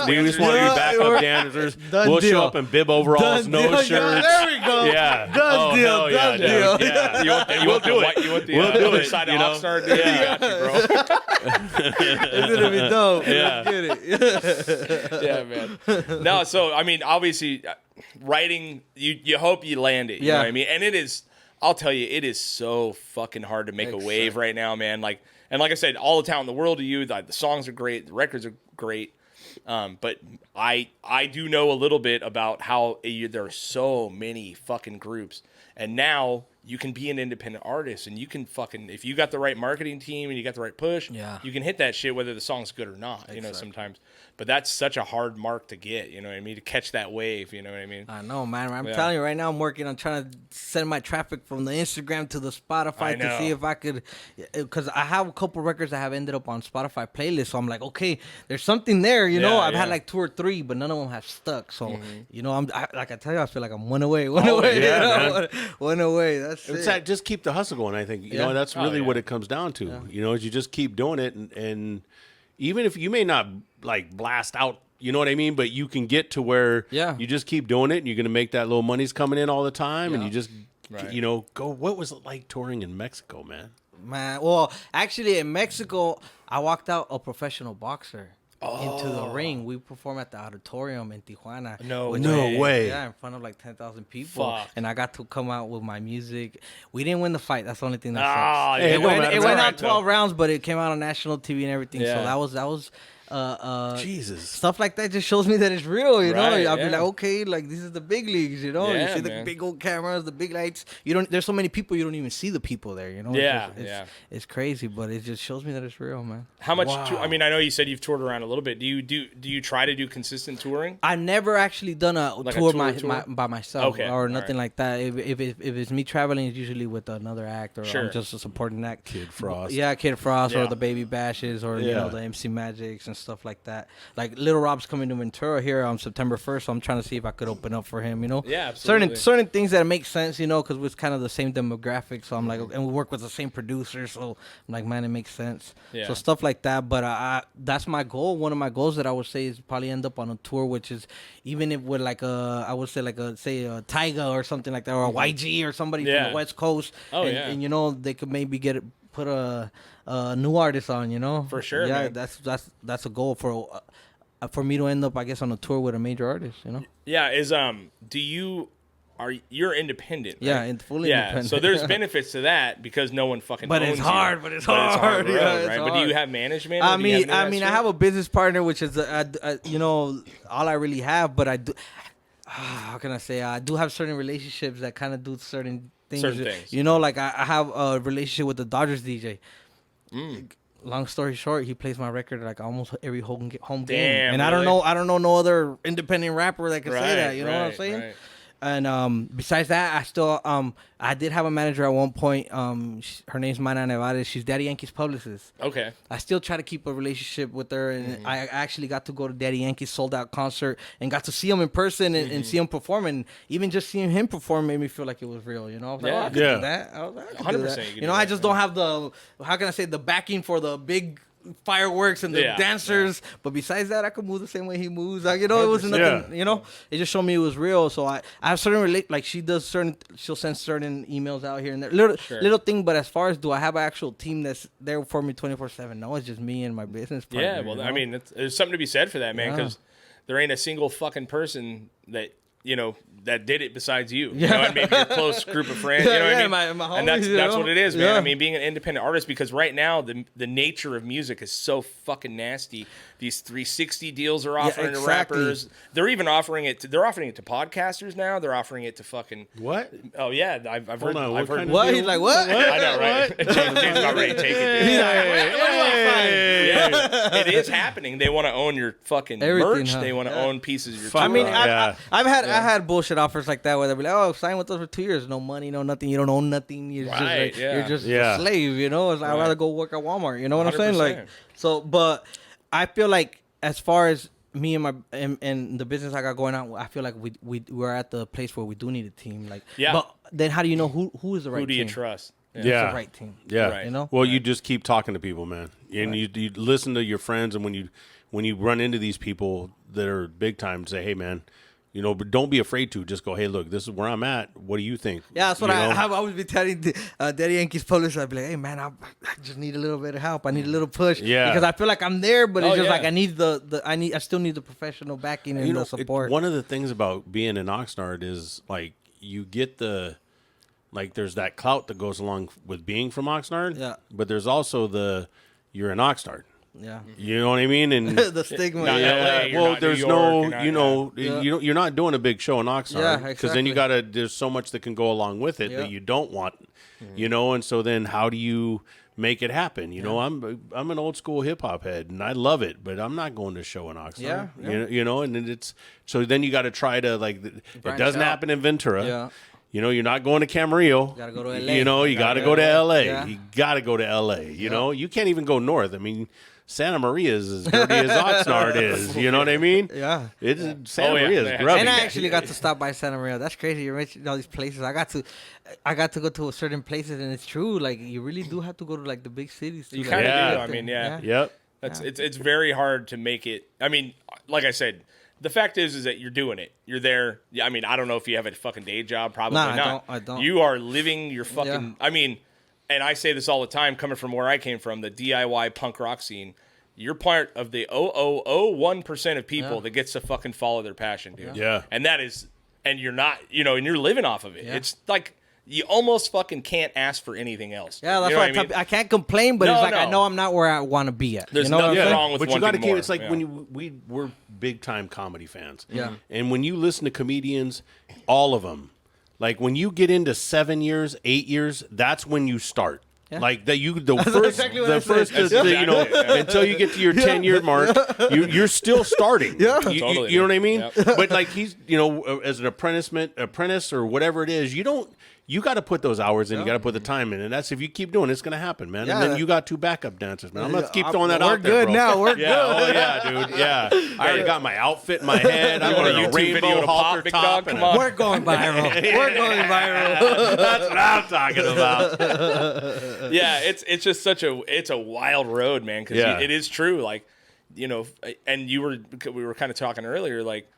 S1: We just want to be backup dancers. We'll show up in bib overalls, no shirts.
S2: There we go.
S1: Yeah.
S2: Done deal.
S1: Yeah.
S3: We'll do it.
S1: We'll do it.
S3: Side of
S1: You know?
S3: Oxnard, dude.
S1: Yeah.
S3: I got you, bro.
S2: It's gonna be dope.
S1: Yeah.
S2: Let's get it.
S3: Yeah, man. No, so I mean, obviously, writing, you hope you land it. You know what I mean? And it is. I'll tell you, it is so fucking hard to make a wave right now, man. Like I said, all the talent in the world to you. The songs are great. The records are great. But I do know a little bit about how there are so many fucking groups, and now you can be an independent artist, and you can fucking, if you got the right marketing team and you got the right push, you can hit that shit whether the song's good or not. Exactly. You know, sometimes. But that's such a hard mark to get, you know what I mean? To catch that wave, you know what I mean?
S2: I know, man. I'm telling you right now, I'm working on trying to send my traffic from the Instagram to the Spotify to see if I could, because I have a couple records that have ended up on Spotify playlists. So I'm like, okay, there's something there, you know? I've had like 2 or 3, but none of them have stuck. So, you know, like I tell you, I feel like I'm one away. One away. That's it.
S1: Just keep the hustle going, I think. You know, that's really what it comes down to. You know, is you just keep doing it, and even if you may not like blast out, you know what I mean, but you can get to where you just keep doing it, and you're going to make that little money's coming in all the time, and you just, you know, go. What was it like touring in Mexico, man?
S2: Well, actually, in Mexico, I walked out a professional boxer into the ring. We performed at the auditorium in Tijuana.
S1: No way.
S2: Yeah, in front of like 10,000 people.
S3: Fuck.
S2: And I got to come out with my music. We didn't win the fight. That's the only thing that
S3: Ah,
S2: sucks.
S3: yeah,
S2: It went out 12 rounds, but it came out on national TV and everything.
S3: Yeah.
S2: So that was
S1: Jesus.
S2: stuff like that just shows me that it's real, you know.
S3: Right,
S2: I'll be like, okay, like this is the big leagues, you know.
S3: Yeah,
S2: you see the
S3: man.
S2: big old cameras, the big lights. There's so many people, you don't even see the people there, you know. It's crazy, but it just shows me that it's real, man.
S3: How much? I mean, I know you said you've toured around a little bit. Do you try to do consistent touring?
S2: I've never actually done a tour by myself or nothing like that. If it's me traveling, it's usually with another act or I'm just a supporting act.
S1: Kid Frost.
S2: Yeah, Kid Frost or the Baby Bashes or you know the MC Magics and stuff like that. Like Little Rob's coming to Ventura here on September 1st, so I'm trying to see if I could open up for him. You know,
S3: absolutely.
S2: certain things that make sense, you know, because we're kind of the same demographic. So I'm like, and we work with the same producer, so I'm like, man, it makes sense.
S3: Yeah.
S2: So stuff like that. But that's my goal. One of my goals that I would say is probably end up on a tour, which is even if with like I would say like a Tyga or something like that, or a YG or somebody from the West Coast. And you know they could maybe put a new artist on, you know.
S3: For sure.
S2: Yeah,
S3: man.
S2: that's a goal for me to end up, I guess, on a tour with a major artist, you know.
S3: Yeah. You're independent? Right?
S2: Yeah, and fully independent.
S3: So there's benefits to that because no one fucking.
S2: But
S3: owns
S2: it's hard.
S3: you.
S2: But it's
S3: But it's
S2: hard.
S3: road,
S2: Yeah, it's
S3: right?
S2: hard.
S3: But do you have management?
S2: I mean, I have a business partner, which is you know, all I really have. But I do. How can I say? I do have certain relationships that kind of do certain things. You know, like I have a relationship with the Dodgers DJ. Long story short, he plays my record like almost every home game.
S3: Damn,
S2: And
S3: really?
S2: I don't know no other independent rapper that can say that. You know what I'm saying?
S3: Right.
S2: And besides that, I still I did have a manager at one point. Her name's Mana Nevares. She's Daddy Yankee's publicist.
S3: Okay.
S2: I still try to keep a relationship with her, and I actually got to go to Daddy Yankee's sold out concert and got to see him in person and see him perform. And even just seeing him perform made me feel like it was real. You know, I was like,
S3: Yeah.
S2: I could do that. I was like, I could do
S3: 100%
S2: that.
S3: you could
S2: You know,
S3: do
S2: I
S3: that,
S2: just don't have the, how can I say, the backing for the big fireworks and the dancers, but besides that, I could move the same way he moves. Like, you know, it was nothing. You know, it just showed me it was real. So I have certain like she'll send certain emails out here and there, little thing. But as far as do I have an actual team that's there for me 24/7? No, it's just me and my business partner.
S3: Yeah, well,
S2: you know?
S3: I mean, there's something to be said for that, man, because there ain't a single fucking person that that did it besides you. You know, and maybe your close group of friends. You know what I mean?
S2: My homies,
S3: and that's
S2: know?
S3: what it is, man.
S2: Yeah.
S3: I mean, being an independent artist, because right now the nature of music is so fucking nasty. These 360 deals are offering to rappers. They're even offering it to podcasters now. They're offering it to fucking
S1: What?
S3: Oh yeah, I've heard.
S1: on,
S3: I've heard.
S2: What? He's like, what?
S3: I know, right? James not ready to take it. Dude.
S2: He's like,
S3: Yeah, it is happening. They want to own your fucking
S2: Everything,
S3: merch.
S2: huh?
S3: They want to own pieces of your.
S2: I mean,
S3: tour.
S2: I've had bullshit offers like that where they'll be like, "Oh, sign with us for 2 years, no money, no nothing. You don't own nothing. You're just like, you're just a slave. You know, it's like, I'd rather go work at Walmart. You know what I'm saying?
S3: 100%.
S2: Like, so, but I feel like as far as me and my and the business I got going on, I feel like we're at the place where we do need a team. Like, but then how do you know who is the right team?
S3: Who do you trust?
S2: Who's the right team?
S1: Yeah.
S3: Right.
S2: You know?
S1: Well, you just keep talking to people, man. And you listen to your friends, and when you run into these people that are big time, say, hey, man, but don't be afraid to just go, hey, look, this is where I'm at. What do you think?
S2: Yeah, that's what I always be telling Daddy Yankee's publisher. I'd be like, hey, man, I just need a little bit of help. I need a little push. Yeah. Because I feel like I'm there, but it's just like I need I still need the professional backing and the support.
S1: One of the things about being an Oxnard is, like, you get there's that clout that goes along with being from Oxnard. Yeah. But there's also you're an Oxnard.
S2: Yeah,
S1: you know what I mean, and
S2: the stigma.
S1: Well, there's you're not doing a big show in Oxnard, because then there's so much that can go along with it that you don't want, and so then how do you make it happen? I'm an old school hip hop head and I love it, but I'm not going to show in Oxnard. And then so then you got to try to it doesn't happen in Ventura. Yeah. You're not going to Camarillo. You got to go to LA. You got to go to LA. Yeah. You got to go to LA. You can't even go north. I mean, Santa Maria is as dirty as Oxnard is. You know what I mean?
S2: Yeah.
S1: Santa Maria is grubby.
S2: And I actually got to stop by Santa Maria. That's crazy. You're mentioning all these places. I got to go to certain places, and it's true. Like, you really do have to go to the big cities.
S3: You kind of do. I mean, Yep. It's very hard to make it. I mean, like I said, the fact is that you're doing it. You're there. I mean, I don't know if you have a fucking day job. Probably not.
S2: I don't.
S3: You are living your fucking. I mean, and I say this all the time, coming from where I came from, the DIY punk rock scene. You're part of the 0.001% of people that gets to fucking follow their passion, dude.
S1: Yeah.
S3: And that is, and you're not, and you're living off of it. Yeah. It's like you almost fucking can't ask for anything else.
S2: Yeah, that's why I can't complain, but it's like I know I'm not where I want to be at.
S3: There's nothing wrong with
S1: but
S3: wanting more. But you got to keep.
S1: It's like when we're big time comedy fans.
S2: Yeah.
S1: And when you listen to comedians, all of them, like when you get into 7 years, 8 years, that's when you start. Yeah. Like until you get to your 10-year mark, you're still starting.
S2: Yeah,
S1: you know what I mean. Yep. But like he's, as an apprentice or whatever it is, you got to put those hours in. You got to put the time in, and that's if you keep doing it, it's gonna happen, man. Yeah. And then you got 2 backup dancers, man. I'm gonna keep throwing that out there.
S2: We're good now. We're good.
S1: Oh yeah, dude. Yeah, I already got my outfit in my head. I'm going to rainbow halter top.
S2: We're going viral. We're going viral.
S1: That's what I'm talking about.
S3: Yeah, it's just it's a wild road, man. Because it is true, like and we were kind of talking earlier, like.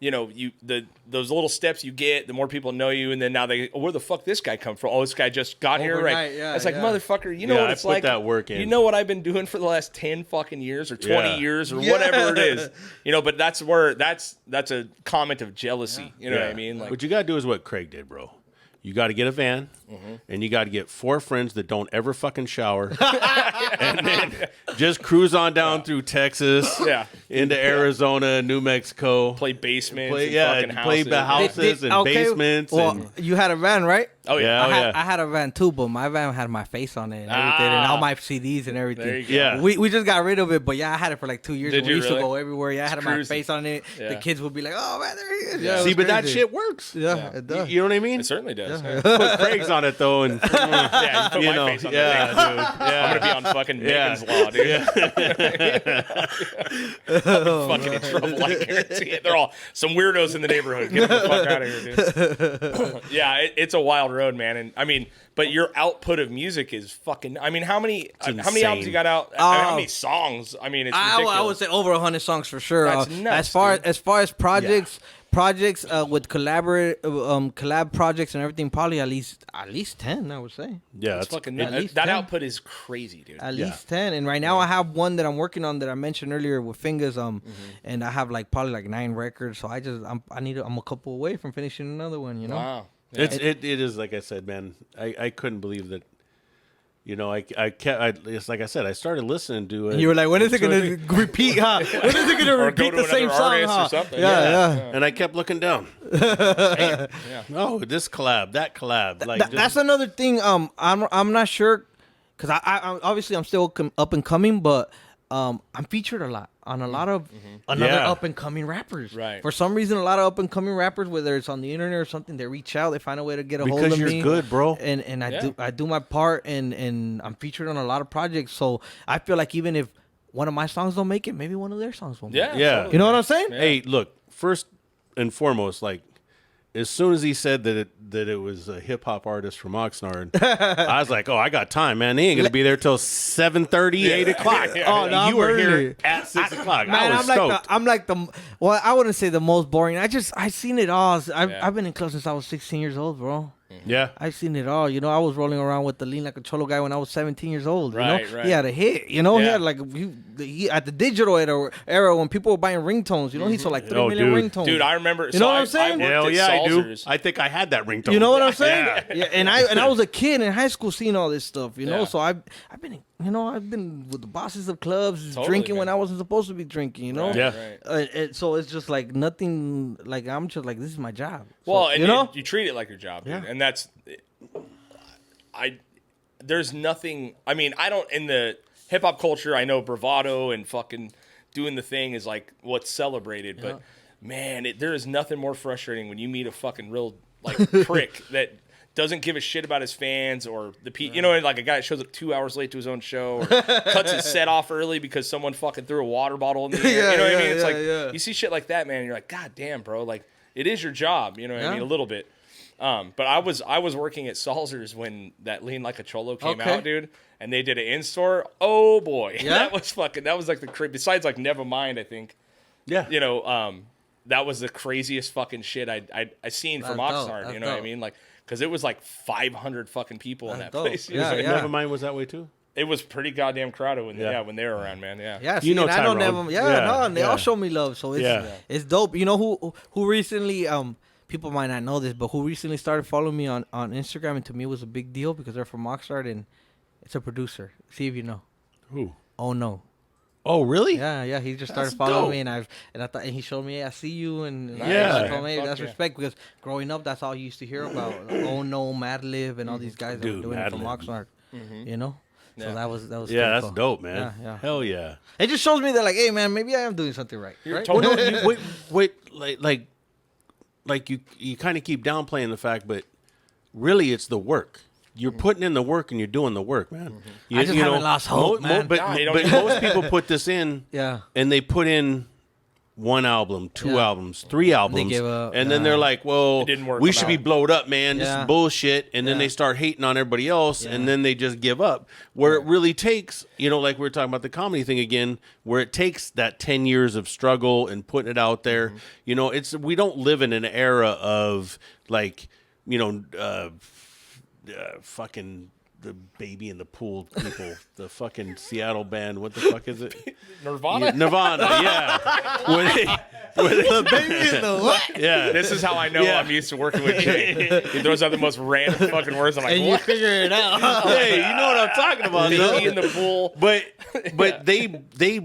S3: Those little steps you get, the more people know you, and then now where the fuck this guy come from? Oh, this guy just got here, right?
S2: Yeah,
S3: it's like, motherfucker, what it's like?
S1: That work in.
S3: You know what I've been doing for the last 10 fucking years or 20 years or whatever it is. But that's where that's a comment of jealousy. You know what I mean? Like,
S1: what you gotta do is what Craig did, bro. You got to get a van, and you got to get 4 friends that don't ever fucking shower, and then just cruise on down through Texas.
S3: Yeah,
S1: into Arizona, New Mexico.
S3: Play basements.
S1: Play,
S3: and
S1: yeah,
S3: fucking
S1: play
S3: houses.
S1: the houses and
S2: Okay,
S1: basements.
S2: Well,
S1: and,
S2: you had a van, right?
S3: Oh yeah.
S1: Yeah.
S2: I had a van too, but my van had my face on it and everything, and all my CDs and everything.
S3: There you go.
S1: Yeah.
S2: We just got rid of it, but yeah, I had it for like 2 years.
S3: Did
S2: and we
S3: you
S2: used
S3: really?
S2: to go everywhere. Yeah, I had my
S3: cruising.
S2: face on it.
S3: Yeah.
S2: The kids would be like, "Oh man, there he is."
S3: Yeah.
S2: it
S1: See,
S2: was
S1: but that
S2: crazy.
S1: shit works.
S2: Yeah, it does.
S1: You know what I mean?
S3: It certainly does. Yeah,
S1: Put Craig's on it though, and
S3: yeah you put
S1: you
S3: my
S1: know,
S3: face on
S1: yeah,
S3: that
S1: dude.
S3: thing.
S1: Yeah.
S3: I'm gonna be on fucking
S1: Yeah.
S3: Megan's law, dude. I'm fucking in trouble. I guarantee it. They're all some weirdos in the neighborhood. Get the fuck out of here, dude. Yeah, it's a wild road, man. And I mean, but your output of music is fucking. I mean, how many
S1: insane.
S3: albums you got out? I mean, how many songs? I mean, it's ridiculous.
S2: I would say over 100 songs for sure.
S3: That's nuts,
S2: as far as projects with collab projects and everything, probably at least 10. I would say
S1: Yeah,
S3: It's
S1: it's
S3: fucking
S2: at
S3: nuts.
S2: least
S3: That
S2: 10.
S3: output is crazy, dude.
S2: at least 10. And right now I have one that I'm working on that I mentioned earlier with Fingers. And I have probably 9 records. So I'm a couple away from finishing another one. You know.
S3: Wow.
S1: it is like I said, man. I couldn't believe that. You know, it's like I said, I started listening to it.
S2: And you were like, when is it going to repeat, huh? When is it going to
S3: Or go
S2: repeat
S3: to
S2: the same
S3: another
S2: song,
S3: artist or
S2: huh?
S3: something.
S2: Yeah.
S1: And I kept looking down. Oh, this collab, that collab. Like
S2: That's another thing. I'm not sure because I obviously I'm still up and coming, but I'm featured a lot on a lot of another
S1: Yeah.
S2: up and coming rappers.
S3: Right.
S2: For some reason, a lot of up and coming rappers, whether it's on the internet or something, they reach out, they find a way to get a hold
S1: because
S2: of
S1: you're
S2: me.
S1: good, bro.
S2: And
S3: Yeah.
S2: I do my part, and I'm featured on a lot of projects. So I feel like even if one of my songs don't make it, maybe one of their songs will.
S3: Yeah.
S2: Make it.
S1: Yeah.
S3: totally.
S2: You know what I'm saying?
S3: Yeah.
S1: Hey, look. First and foremost, like as soon as he said that it was a hip hop artist from Oxnard, I was like, oh, I got time, man. They ain't gonna be there till 7:30, 8 o'clock.
S2: Oh, no,
S1: you were
S2: I'm
S1: here
S2: early.
S1: at 6 o'clock.
S2: Man,
S1: I was stoked.
S2: I'm like the well, I wouldn't say the most boring. I seen it all.
S3: Yeah.
S2: I've been in clubs since I was 16 years old, bro.
S1: Yeah.
S2: I've seen it all. You know, I was rolling around with the Lean Like a Cholo guy when I was 17 years old. You
S3: Right,
S2: know,
S3: right.
S2: he had a hit. You know, he
S3: Yeah.
S2: had like he at the digital era when people were buying ringtones. You know, he sold like 3
S1: Oh,
S2: million
S1: dude.
S2: ringtones.
S3: Dude, I remember.
S2: You know what I'm saying?
S3: I
S1: Hell
S3: worked
S1: yeah,
S3: at
S1: I do.
S3: Salzer's.
S1: I think I had that ringtone.
S2: You know what I'm saying?
S1: Yeah.
S2: Yeah, and I was a kid in high school seeing all this stuff. You know,
S3: Yeah.
S2: so I've been I've been with the bosses of clubs
S3: Totally,
S2: drinking when
S3: man.
S2: I wasn't supposed to be drinking. You know,
S3: Right,
S1: Yeah.
S3: right.
S2: so it's just like nothing. Like I'm just like this is my job. So,
S3: Well, and
S2: you know,
S3: you treat it like your job, dude.
S2: Yeah.
S3: And that's there's nothing. I mean, I don't in the hip hop culture. I know bravado and fucking doing the thing is like what's celebrated, but man, there is nothing more frustrating when you meet a fucking real prick that doesn't give a shit about his fans or you know, like a guy that shows up 2 hours late to his own show or cuts his set off early because someone fucking threw a water bottle in the air. You know what I mean? It's like you see shit like that, man, and you're like, God damn, bro, like it is your job, you know what I mean? A little bit. But I was working at Salzer's when that Lean Like a Cholo came
S2: Okay.
S3: out, dude, and they did an in-store. Oh boy,
S2: Yeah?
S3: that was like the besides like Nevermind, I think.
S1: Yeah.
S3: You know, that was the craziest fucking shit I seen from
S2: That's dope.
S3: Oxnard.
S2: That's
S3: You know what I
S2: dope.
S3: mean? Like, because it was like 500 fucking people in that
S2: That's dope.
S3: place. It
S2: Yeah,
S3: was, like,
S2: yeah.
S1: Nevermind was that way too.
S3: it was pretty goddamn crowded when
S1: Yeah.
S3: when they were around, man. Yeah.
S2: Yeah,
S1: You
S2: see,
S1: know
S2: and I don't
S1: Tyrone.
S2: have
S1: Yeah,
S2: no, and they
S1: yeah.
S2: all show me love, so it's dope. You know who recently people might not know this, but who recently started following me on Instagram, and to me it was a big deal because they're from Oxnard and it's a producer. See if you know.
S1: Who?
S2: Oh no.
S1: Oh, really?
S2: Yeah, he just started
S1: That's
S2: following
S1: dope.
S2: me, and I thought, and he showed me, hey, I see you, and
S3: Nice,
S1: Yeah.
S2: he told me, hey,
S3: man.
S2: that's
S3: Fuck yeah.
S2: respect because growing up, that's all you used to hear about. Oh no, Madlib, and all these guys that were
S1: Dude,
S2: doing it from
S1: Madlib.
S2: Oxnard. You know, so
S3: Yeah.
S2: that was
S1: Yeah,
S2: pretty
S1: that's
S2: cool.
S1: dope, man.
S2: Yeah, yeah.
S1: Hell yeah.
S2: It just shows me that, like, hey man, maybe I am doing something right. Right?
S3: totally-
S1: Well, no, wait, you kind of keep downplaying the fact, but really it's the work. You're putting in the work and you're doing the work, man. You,
S2: I just haven't lost hope, man.
S1: But,
S3: Nah, you don't
S1: but
S3: need
S1: most people put this in,
S2: Yeah.
S1: and they put in one album, two
S2: Yeah.
S1: albums, 3 albums,
S2: give up,
S1: and then they're like, "Well,
S3: It didn't work
S1: we
S3: them
S1: should be
S3: out.
S1: blowed up, man. This
S2: Yeah.
S1: is bullshit." And then
S2: Yeah.
S1: they start hating on everybody else, and
S2: Yeah.
S1: then they just give up. Where it really takes, like we were talking about the comedy thing again, where it takes that 10 years of struggle and putting it out there. We don't live in an era of like, fucking the baby in the pool people, the fucking Seattle band. What the fuck is it?
S3: Nirvana.
S1: Yeah, Nirvana, yeah. The baby in the what? Yeah.
S3: This is how I know
S1: Yeah.
S3: I'm used to working with Jay. He throws out the most random fucking words. I'm like,
S2: And you
S3: what?
S2: figure it out.
S1: Hey, you know what I'm talking about, though.
S3: Baby in the pool.
S1: But they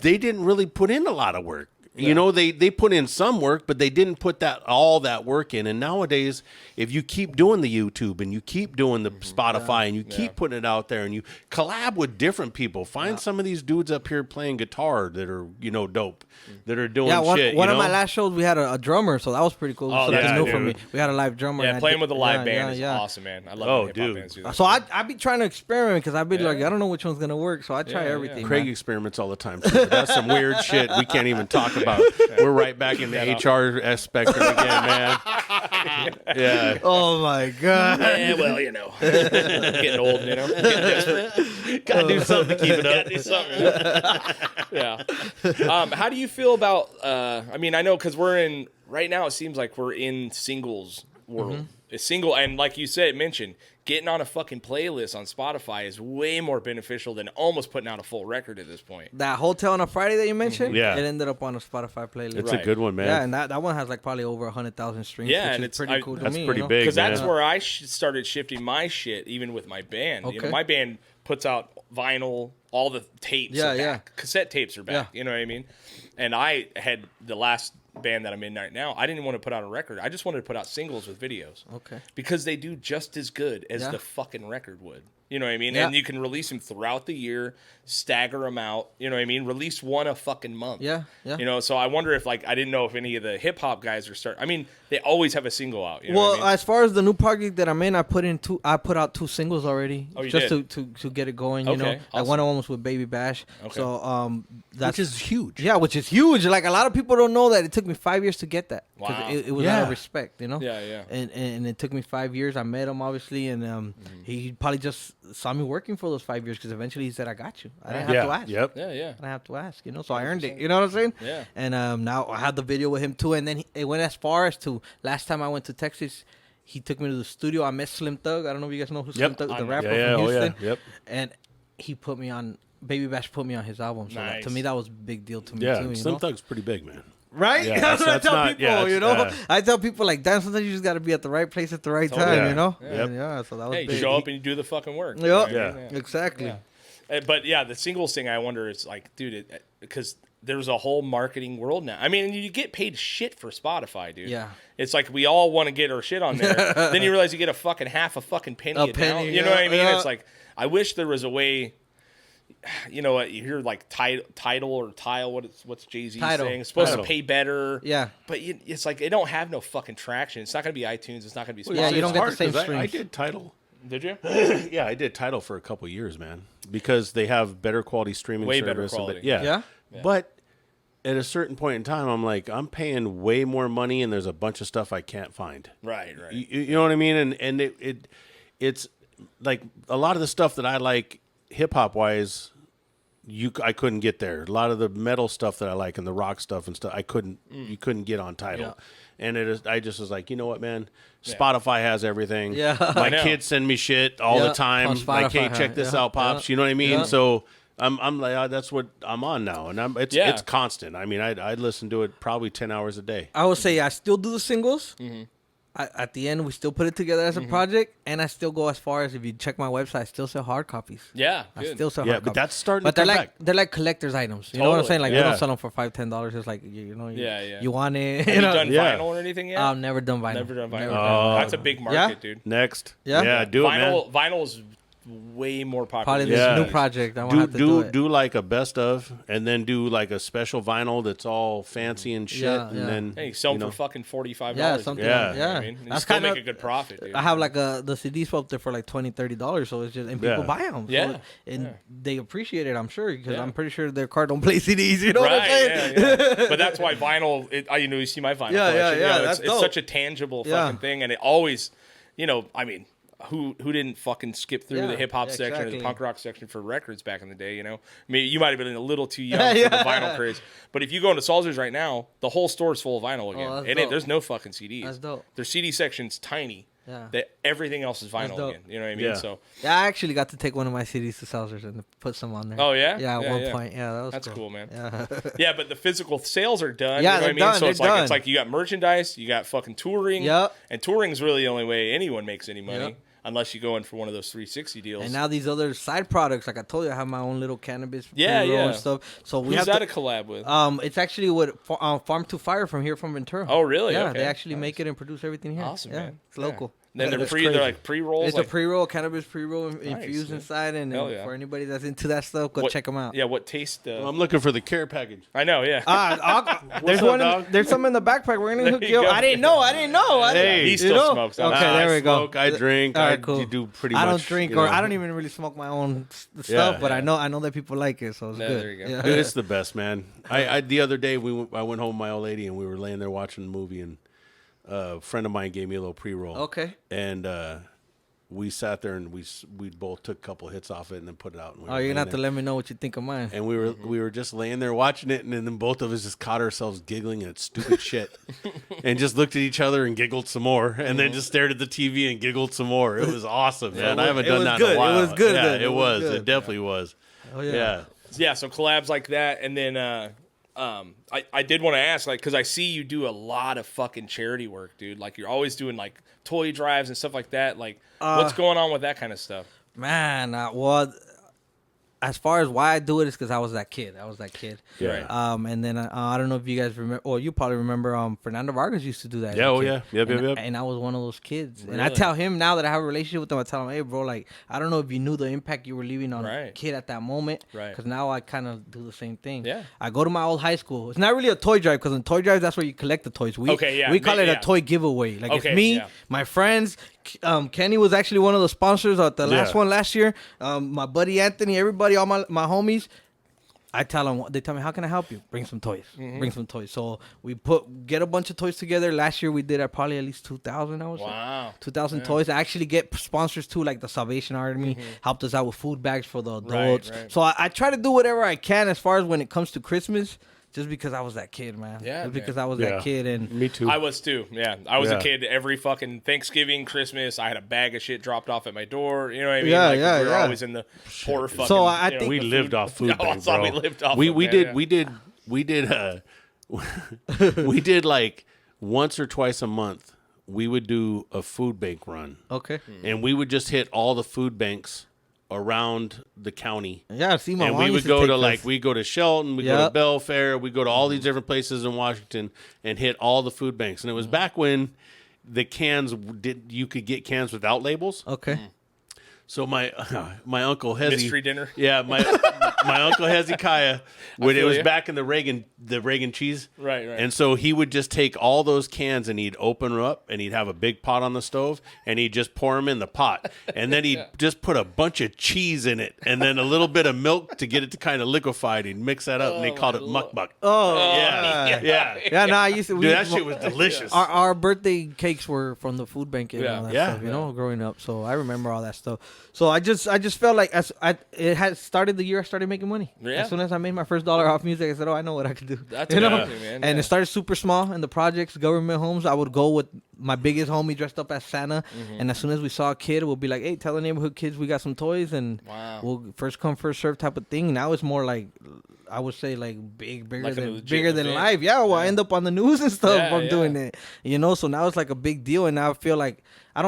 S1: they didn't really put in a lot of work. You know, they put in some work, but they didn't put all that work in. And nowadays, if you keep doing the YouTube and you keep doing the Spotify and you keep putting it out there and you collab with different people, find some of these dudes up here playing guitar that are, dope, that are doing shit.
S2: One of my last shows, we had a drummer, so that was pretty cool.
S3: Oh,
S2: Something
S3: yeah,
S2: new
S3: dude.
S2: for me. We had a live drummer.
S3: Yeah, playing with a live band is
S2: yeah.
S3: awesome, man. I love when hip-hop bands do that.
S2: So I be trying to experiment because I be like, I don't know which one's gonna work, so I try everything.
S1: Craig experiments all the time. Too. That's some weird shit we can't even talk about. We're right back in the HR spectrum again, man. Yeah.
S2: Oh my god.
S3: Yeah, well, getting old, getting desperate.
S1: Gotta do something to keep it up.
S3: Gotta do something. Yeah. How do you feel about? I mean, I know because right now. It seems like we're in singles world. A single, and like you mentioned, getting on a fucking playlist on Spotify is way more beneficial than almost putting out a full record at this point.
S2: That Hotel on a Friday that you mentioned,
S1: Yeah.
S2: it ended up on a Spotify playlist.
S1: It's a good one, man.
S2: Yeah, and that one has like probably over 100,000 streams.
S3: Yeah,
S2: which
S3: and
S2: is
S3: it's
S2: pretty cool to
S1: that's
S2: me.
S1: pretty big.
S3: Because that's
S1: man.
S3: where I started shifting my shit, even with my band.
S2: Okay.
S3: My band puts out vinyl, all the tapes are back. Cassette tapes are back.
S2: Yeah.
S3: You know what I mean? And I had the last band that I'm in right now. I didn't want to put out a record. I just wanted to put out singles with videos.
S2: Okay.
S3: Because they do just as good as the fucking record would. You know what I mean?
S2: Yeah.
S3: And you can release them throughout the year, stagger them out. You know what I mean? Release one a fucking month.
S2: Yeah, yeah.
S3: So I wonder if, I didn't know if any of the hip hop guys are starting. I mean, they always have a single out. You know what I mean?
S2: As far as the new project that I'm in, I put out 2 singles already.
S3: Oh, you
S2: just
S3: did?
S2: to get it going, you
S3: Okay,
S2: know. Like
S3: awesome.
S2: one of them was with Baby Bash.
S3: Okay.
S2: So that's
S1: Which is huge.
S2: Yeah, which is huge. Like a lot of people don't know that it took me 5 years to get that.
S3: Wow.
S2: It was out of respect, you know.
S3: Yeah, yeah.
S2: And it took me 5 years. I met him obviously, and he probably just saw me working for those 5 years because eventually he said, "I got you." I didn't have to ask.
S1: Yep.
S3: Yeah, yeah.
S2: I didn't have to ask, you know. So I earned it. You know what I'm saying?
S3: Yeah.
S2: And now I had the video with him too. And then it went as far as to last time I went to Texas. He took me to the studio. I met Slim Thug. I don't know if you guys know who Slim Thug is, the rapper
S1: Yeah,
S2: from
S1: oh,
S2: Houston.
S1: yeah. Yep.
S2: And he put me on. Baby Bash put me on his album. So
S3: Nice.
S2: to me, that was a big deal to me
S1: Yeah,
S2: too. You
S1: Slim
S2: know?
S1: Thug's pretty big, man.
S2: Right?
S1: Yeah,
S2: that's what I
S1: that's
S2: tell
S1: not-
S2: people,
S1: yeah,
S2: you know?
S1: it's,
S2: I tell people, like, damn, sometimes you just got to be at the right place at the right time,
S1: Yeah.
S2: you know?
S1: Yep.
S2: And yeah, so that was
S3: Hey, you
S2: big.
S3: show up and you do the fucking work.
S2: Yep.
S3: You know what I
S1: Yeah.
S3: mean?
S2: Exactly.
S3: Yeah. But yeah, the singles thing, I wonder, is like, dude, because there's a whole marketing world now. I mean, you get paid shit for Spotify, dude.
S2: Yeah.
S3: It's like we all want to get our shit on there. Then you realize you get a fucking half a fucking penny
S2: A
S3: a
S2: penny,
S3: down. You know what I mean?
S2: yeah.
S3: It's like, I wish there was a way. You know what? You hear like title or tile. What's Jay-Z
S2: Tidal.
S3: saying? It's supposed
S1: Tidal.
S3: to pay better.
S2: Yeah.
S3: But it's like they don't have no fucking traction. It's not going to be iTunes. It's not going to be Spotify.
S2: Yeah, you don't
S1: It's
S2: get the same
S1: hard 'cause I
S2: streams.
S1: did Tidal.
S3: Did you?
S1: Yeah, I did Tidal for a couple years, man, because they have better quality streaming
S3: Way
S1: service.
S3: better
S1: and-
S3: quality.
S2: Yeah?
S1: But at a certain point in time, I'm like, I'm paying way more money, and there's a bunch of stuff I can't find.
S3: Right. Right.
S1: You know what I mean? And it's like a lot of the stuff that I like hip hop wise, I couldn't get there. A lot of the metal stuff that I like and the rock stuff and stuff, you couldn't get on Tidal. And I just was like, you know what, man? Spotify has everything.
S2: Yeah.
S1: My
S3: I know.
S1: kids send me shit all
S2: Yeah,
S1: the time.
S2: on
S1: Like,
S2: Spotify,
S1: hey, check this
S2: yeah,
S1: out, pops.
S2: yeah,
S1: You know what I mean?
S2: yeah.
S1: So I'm like, that's what I'm on now, and it's constant. I mean, I listen to it probably 10 hours a day.
S2: I would say I still do the singles. At the end, we still put it together as a project, and I still go as far as, if you check my website, I still sell hard copies.
S3: Yeah.
S2: I
S3: Good.
S2: still sell
S1: Yeah,
S2: hard
S1: but
S2: copies.
S1: that's starting
S2: But
S1: to
S2: they're
S1: come
S2: like
S1: back.
S2: they're like collector's items. You know what I'm
S3: Totally.
S2: saying? Like we
S1: Yeah.
S2: don't sell them for $5-10. It's like you know,
S3: Yeah.
S2: you want it.
S3: Have you
S2: know?
S3: done
S1: Yeah.
S3: vinyl or anything yet?
S2: I've never done vinyl.
S3: Never done vinyl.
S2: Never done
S3: That's a big market,
S2: Yeah?
S3: dude.
S1: Next,
S2: Yeah?
S1: do it, man.
S3: Vinyl is way more popular.
S2: Probably
S3: than
S2: this
S1: Yeah.
S2: new project. I want to have to do it.
S1: do like a best of, and then do like a special vinyl that's all fancy and shit,
S2: Yeah,
S1: and
S2: yeah.
S1: then
S3: Hey, sell
S1: you
S3: them
S1: know.
S3: for fucking $45.
S2: Yeah, something.
S1: Yeah.
S2: Like,
S3: You know
S2: yeah.
S3: what I mean? You
S2: That's
S3: still
S2: kind
S3: make
S2: of.
S3: a good profit, dude.
S2: I have like the CDs up there for like $20-30. So it's just, and people
S1: Yeah.
S2: buy them.
S3: Yeah.
S2: And they appreciate it, I'm sure, because
S3: Yeah.
S2: I'm pretty sure their car don't play CDs. You know what I'm
S3: Right,
S2: saying?
S3: yeah. But that's why vinyl. You see my vinyl
S2: Yeah, yeah,
S3: collection.
S2: yeah,
S3: It's,
S2: that's
S3: it's
S2: dope.
S3: such a tangible
S2: Yeah.
S3: fucking thing, and it always, I mean, who didn't fucking skip through
S2: Yeah,
S3: the hip hop
S2: yeah,
S3: section or
S2: exactly.
S3: the punk rock section for records back in the day? I mean, you might have been a little too young
S2: Yeah.
S3: for the vinyl craze, but if you go into Salzer's right now, the whole store is full of vinyl again,
S2: that's
S3: and
S2: dope.
S3: there's no fucking CDs.
S2: That's dope.
S3: Their CD section's tiny.
S2: Yeah.
S3: That everything else is vinyl
S2: dope.
S3: again. You know what I mean?
S1: Yeah.
S3: So
S2: Yeah, I actually got to take one of my CDs to Salzers and put some on there.
S3: Oh, yeah?
S2: Yeah, at
S3: Yeah,
S2: one
S3: yeah.
S2: point. Yeah, that was
S3: that's cool, man.
S2: Yeah.
S3: Yeah, but the physical sales are done.
S2: Yeah,
S3: you know what I
S2: they're
S3: mean?
S2: done,
S3: So
S2: they're
S3: it's
S2: done.
S3: like you got merchandise, you got fucking touring.
S2: Yep.
S3: And touring's really the only way anyone makes any money.
S2: Yep.
S3: unless you go in for one of those 360 deals.
S2: And now these other side products, like I told you, I have my own little cannabis
S3: Yeah,
S2: pre-roll
S3: yeah.
S2: and stuff. So we
S3: Who's
S2: have
S3: that
S2: to,
S3: a collab with?
S2: it's actually with Farm to Fire from here from Ventura.
S3: Oh, really?
S2: Yeah,
S3: Okay.
S2: they actually
S3: Nice.
S2: make it and produce everything here.
S3: Awesome,
S2: yeah,
S3: man.
S2: It's local.
S3: Then they're
S1: That's
S3: they're
S1: crazy.
S3: like pre-rolls.
S2: It's
S3: like,
S2: a pre-roll, cannabis pre-roll infused
S3: man.
S2: inside, and
S3: Hell yeah.
S2: for anybody that's into that stuff, go check them out.
S3: Yeah, what taste?
S1: I'm looking for the care package.
S3: I know, yeah.
S2: There's
S1: up,
S2: one.
S1: dog?
S2: There's some in the backpack. We're gonna hook
S3: you
S2: you up.
S3: go.
S2: I didn't know.
S1: Hey,
S3: he still smokes.
S2: Okay,
S1: Nah,
S2: there
S1: I
S2: we go.
S1: smoke, I drink.
S2: All right,
S1: I
S2: cool.
S1: you do pretty much.
S2: I don't drink,
S1: you
S2: or
S1: know.
S2: I don't even really smoke my own stuff.
S1: Yeah.
S2: But I know that people like it, so it's
S3: Yeah,
S2: good.
S3: there you go.
S2: Yeah.
S1: Dude, it's the best, man. I the other day I went home with my old lady and we were laying there watching the movie and a friend of mine gave me a little pre-roll.
S2: Okay.
S1: And we sat there and we both took a couple hits off it and then put it out. And we
S2: Oh,
S1: were
S2: you're gonna
S1: laying
S2: have to
S1: there.
S2: let me know what you think of mine.
S1: And we were just laying there watching it, and then both of us just caught ourselves giggling at stupid shit, and just looked at each other and giggled some more, and then just stared at the TV and giggled some more. It was awesome, man. I haven't
S2: it
S1: done
S2: was
S1: that
S2: good.
S1: in a while.
S2: It was good,
S1: Yeah,
S2: good.
S1: it
S2: It was
S1: was.
S2: good.
S1: It definitely was.
S2: Oh yeah.
S1: Yeah.
S3: Yeah, so collabs like that, and then I did want to ask, like, because I see you do a lot of fucking charity work, dude. Like, you're always doing like toy drives and stuff like that. Like, what's going on with that kind of stuff?
S2: Man, well, as far as why I do it is because I was that kid.
S1: Yeah.
S2: And then I don't know if you guys remember, or you probably remember, Fernando Vargas used to do that. as
S1: Yeah,
S2: a
S1: oh,
S2: kid.
S1: yeah. Yep.
S2: And I was one of those kids. And I
S3: Really?
S2: tell him now that I have a relationship with him, I tell him, hey, bro, like, I don't know if you knew the impact you were leaving on a
S3: Right.
S2: kid at that moment.
S3: Right.
S2: Because now I kind of do the same thing.
S3: Yeah.
S2: I go to my old high school. It's not really a toy drive because in toy drives, that's where you collect the toys.
S3: Okay, yeah.
S2: We call it
S3: Yeah.
S2: a toy giveaway. Like,
S3: Okay,
S2: it's me,
S3: yeah.
S2: my friends. Kenny was actually one of the sponsors at the last
S1: Yeah.
S2: one last year. My buddy Anthony, everybody, all my homies. I tell them, they tell me, how can I help you? Bring some toys. Bring some toys. So we get a bunch of toys together. Last year we did probably at least 2,000, I would say.
S3: Wow.
S2: 2,000 toys. I actually get sponsors too, like the Salvation Army helped us out with food bags for the adults.
S3: Right.
S2: So I try to do whatever I can as far as when it comes to Christmas, just because I was that kid, man.
S3: Yeah,
S2: Just because
S3: man.
S2: I was
S1: Yeah.
S2: that kid. And
S1: Me too.
S3: I was too. Yeah, I was a
S1: Yeah.
S3: kid. Every fucking Thanksgiving, Christmas, I had a bag of shit dropped off at my door. You know what I mean?
S2: Yeah,
S3: like,
S2: yeah,
S3: we were
S2: yeah.
S3: always in the poor fucking.
S2: So I
S3: you know,
S2: think-
S1: we
S3: the
S1: lived
S3: food.
S1: off food
S3: Yeah,
S1: bank,
S3: that's all
S1: bro.
S3: we lived off.
S1: We
S3: of,
S1: did
S3: man,
S1: we did we did like once or twice a month. We would do a food bank run,
S2: okay.
S1: and we would just hit all the food banks around the county.
S2: Yeah, see, my
S1: And
S2: mom
S1: we would
S2: used to
S1: go
S2: take
S1: to
S2: us.
S1: like we go to Shelton, we go to
S2: Yep.
S1: Belfair, we go to all these different places in Washington and hit all the food banks. And it was back when the cans you could get cans without labels.
S2: Okay.
S1: So my uncle Hezi,
S3: Mystery dinner.
S1: yeah, my uncle Hezekiah, when it
S3: feel
S1: was
S3: ya.
S1: back in the Reagan cheese,
S3: Right.
S1: And so he would just take all those cans and he'd open them up and he'd have a big pot on the stove and he'd just pour them in the pot and then he'd just put a bunch of cheese in it and then a little bit of milk to get it to kind of liquefy. He'd mix that up and they called it mukbak.
S2: Oh,
S1: Yeah.
S2: yeah. No, I used to.
S1: Dude, that shit was delicious.
S2: Our birthday cakes were from the food bank and
S3: Yeah.
S2: all that
S1: Yeah.
S2: stuff, you know, growing up. So I remember all that stuff. So I just felt like it had started the year I started making money.
S3: Yeah.
S2: As soon as I made my first $1 off music, I said, "Oh, I know what I could do."
S3: That's
S2: you know?
S3: amazing, man.
S2: And
S3: Yeah.
S2: it started super small in the projects, government homes. I would go with my biggest homie dressed up as Santa, and as soon as we saw a kid, we'll be like, "Hey, tell the neighborhood kids we got some toys," and
S3: Wow.
S2: we'll first come first serve type of thing. Now it's more like, I would say like bigger
S3: Like a
S2: than
S3: legit
S2: bigger than
S3: event.
S2: life. Yeah, well, I end up on the news and stuff
S3: Yeah,
S2: from
S3: yeah.
S2: doing it. You know, so now it's like a big deal, and now I feel like I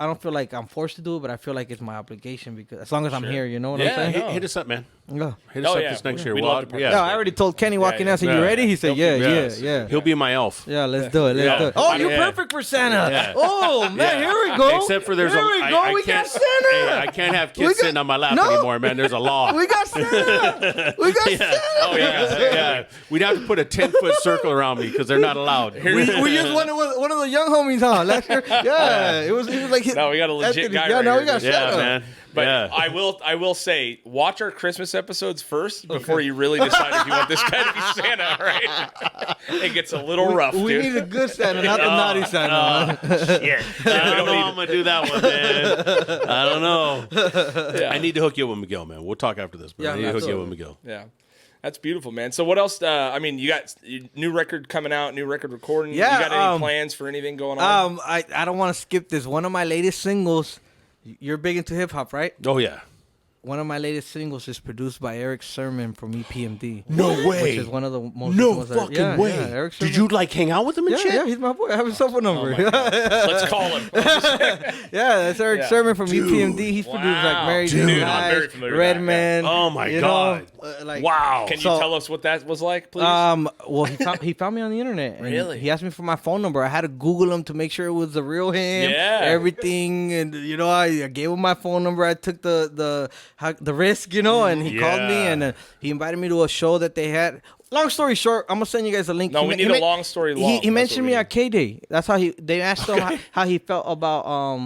S2: don't feel like I'm forced to do it, but I feel like it's my obligation because as long as I'm
S3: Sure.
S2: here, you know what
S3: Yeah,
S2: I'm saying?
S3: no.
S1: Hit us up, man.
S2: Yeah.
S1: Hit us
S3: Oh,
S1: up
S3: yeah.
S1: this next year.
S3: We'd
S1: Well,
S3: love to
S1: yeah.
S2: No, I already told Kenny walking
S3: yeah.
S2: out. I said, "You
S1: Yeah.
S2: ready?" He said, "Yeah,
S1: Yes.
S2: yeah."
S1: He'll be my elf.
S2: Yeah, let's do it. Let's
S1: Yeah.
S2: do it. Oh, you're
S1: Yeah.
S2: perfect for Santa.
S1: Yeah.
S2: Oh man,
S1: Yeah.
S2: here we go.
S1: Except for there's
S2: here
S1: a
S2: we
S1: I-
S2: go.
S1: I
S2: We got
S1: can't-
S2: Santa.
S1: Hey, I can't have
S2: We
S1: kids
S2: got-
S1: sitting on my lap
S2: No.
S1: anymore, man. There's a law.
S2: We got Santa. We got Santa.
S1: Oh yeah. We'd have to put a 10-foot circle around me because they're not allowed.
S2: We used one of the young homies, huh? Last year. Yeah, it was like
S3: No, we got a legit guy
S2: Yeah,
S3: right
S2: now
S3: here,
S2: we got
S3: dude.
S1: Yeah,
S2: Santa.
S1: man.
S3: But
S1: yeah.
S3: I will say, watch our Christmas episodes first before you really decide if you want this guy to be Santa, right? It gets a little rough,
S2: We
S3: dude.
S2: need a good Santa, not the naughty Santa.
S1: Shit. I don't know how I'm gonna do that one, man. I don't know.
S3: Yeah.
S1: I need to hook you up with Miguel, man. We'll talk after this, but
S2: Yeah,
S1: I need to hook you up with
S2: absolutely.
S1: Miguel.
S3: Yeah. That's beautiful, man. So what else? I mean, you got new record coming out, new record recording.
S2: Yeah,
S3: You got any plans for anything going on?
S2: I don't want to skip this. One of my latest singles. You're big into hip hop, right?
S1: Oh yeah.
S2: one of my latest singles is produced by Eric Sermon from EPMD.
S1: No way.
S2: Which is one of the most
S1: No
S2: recent ones that-
S1: fucking way.
S2: Yeah, Eric Sermon.
S1: Did you like hang out with him and
S2: Yeah,
S1: shit?
S2: yeah, he's my boy. I have his cell phone number.
S3: Oh my God. Let's call him.
S2: Yeah, that's Eric
S3: Yeah.
S2: Sermon from
S1: Dude.
S2: EPMD. He's produced like
S3: Wow.
S2: Mary
S1: Dude,
S2: J.
S1: I'm
S2: Blige,
S3: very familiar with that,
S2: Redman.
S1: Oh my
S2: you
S1: God.
S2: know, like,
S1: Wow.
S3: Can you
S2: So-
S3: tell us what that was like, please?
S2: Well, he found me on the internet. And
S3: Really?
S2: He asked me for my phone number. I had to Google him to make sure it was the real him.
S3: Yeah.
S2: Everything, and I gave him my phone number. I took the risk, and he called me
S1: Yeah.
S2: and he invited me to a show that they had. Long story short, I'm gonna send you guys a link.
S3: No, we need a long story long.
S2: He
S3: That's
S2: mentioned
S3: what
S2: me
S3: we
S2: at K-Day. That's how they asked him how he felt about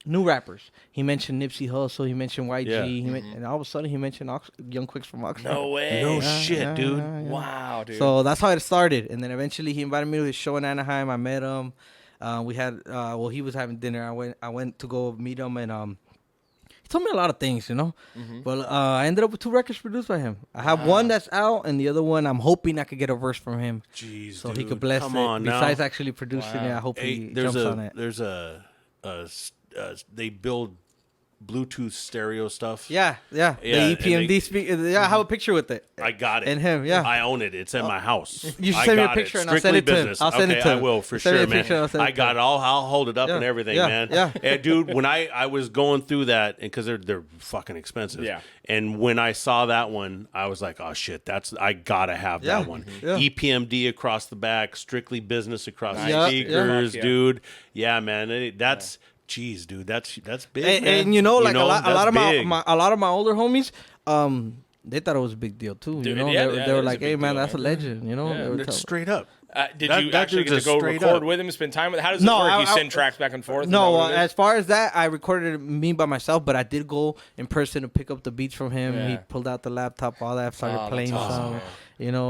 S2: new rappers. He mentioned Nipsey Hussle. He mentioned YG.
S1: Yeah.
S2: And all of a sudden he mentioned Young Quicks from Oxnards.
S3: No way.
S1: No shit, dude.
S3: Wow, dude.
S2: So that's how it started, and then eventually he invited me to his show in Anaheim. I met him. We had he was having dinner. I went to go meet him, and he told me a lot of things, But I ended up with 2 records produced by him. I have one that's out, and the other one I'm hoping I could get a verse from him,
S1: Jeez,
S2: so
S1: dude.
S2: he could bless
S1: Come
S2: it.
S1: on now.
S2: Besides actually producing it, I hope
S1: Hey,
S2: he
S1: there's
S2: jumps on it.
S1: they build Bluetooth stereo stuff.
S2: Yeah.
S1: Yeah,
S2: The
S1: and
S2: EPMD
S1: they-
S2: speaker. Yeah, I have a picture with it.
S1: I got it.
S2: And him, yeah.
S1: I own it. It's in my house.
S2: You should
S1: I
S2: send me a
S1: got
S2: picture
S1: it.
S2: and I'll send
S1: Strictly
S2: it to him.
S1: business.
S2: I'll send it
S1: Okay,
S2: to
S1: I
S2: him.
S1: will for
S2: Send me
S1: sure,
S2: a
S1: man.
S2: picture and I'll send it
S1: I
S2: to
S1: got
S2: him.
S1: it all. I'll hold it up
S2: Yeah,
S1: and everything,
S2: yeah,
S1: man.
S2: yeah.
S1: And dude, when I was going through that, and because they're fucking expensive.
S3: Yeah.
S1: And when I saw that one, I was like, oh shit, I gotta have
S2: Yeah.
S1: that one.
S2: Yeah.
S1: EPMD across the back, strictly business across
S3: Nice.
S1: the
S2: Yeah,
S1: speakers,
S3: yeah.
S1: dude. Yeah, man. That's. Jeez, dude, that's big,
S2: And,
S1: man.
S2: and a lot
S1: that's
S2: of
S1: big.
S2: a lot of my older homies, they thought it was a big deal too.
S3: Dude,
S2: They
S3: yeah,
S2: were,
S3: yeah,
S2: they
S3: it
S2: were
S3: is a
S2: like,
S3: big
S2: "Hey man,
S3: deal,
S2: that's a
S3: man.
S2: legend,"
S3: Yeah.
S2: They were
S1: It's
S2: telling-
S1: straight up.
S3: Did
S1: That-
S3: you
S1: that
S3: actually
S1: dude's
S3: get to go
S1: straight
S3: record
S1: up.
S3: with him, spend time with him? How does it
S2: No,
S3: work?
S2: I-
S3: You send tracks back and forth? Is
S2: No,
S3: that what it is?
S2: as far as that, I recorded it me by myself, but I did go in person to pick up the beats from him.
S3: Yeah.
S2: He pulled out the laptop, all that, started
S3: Oh, that's
S2: playing
S3: awesome,
S2: some,
S3: man.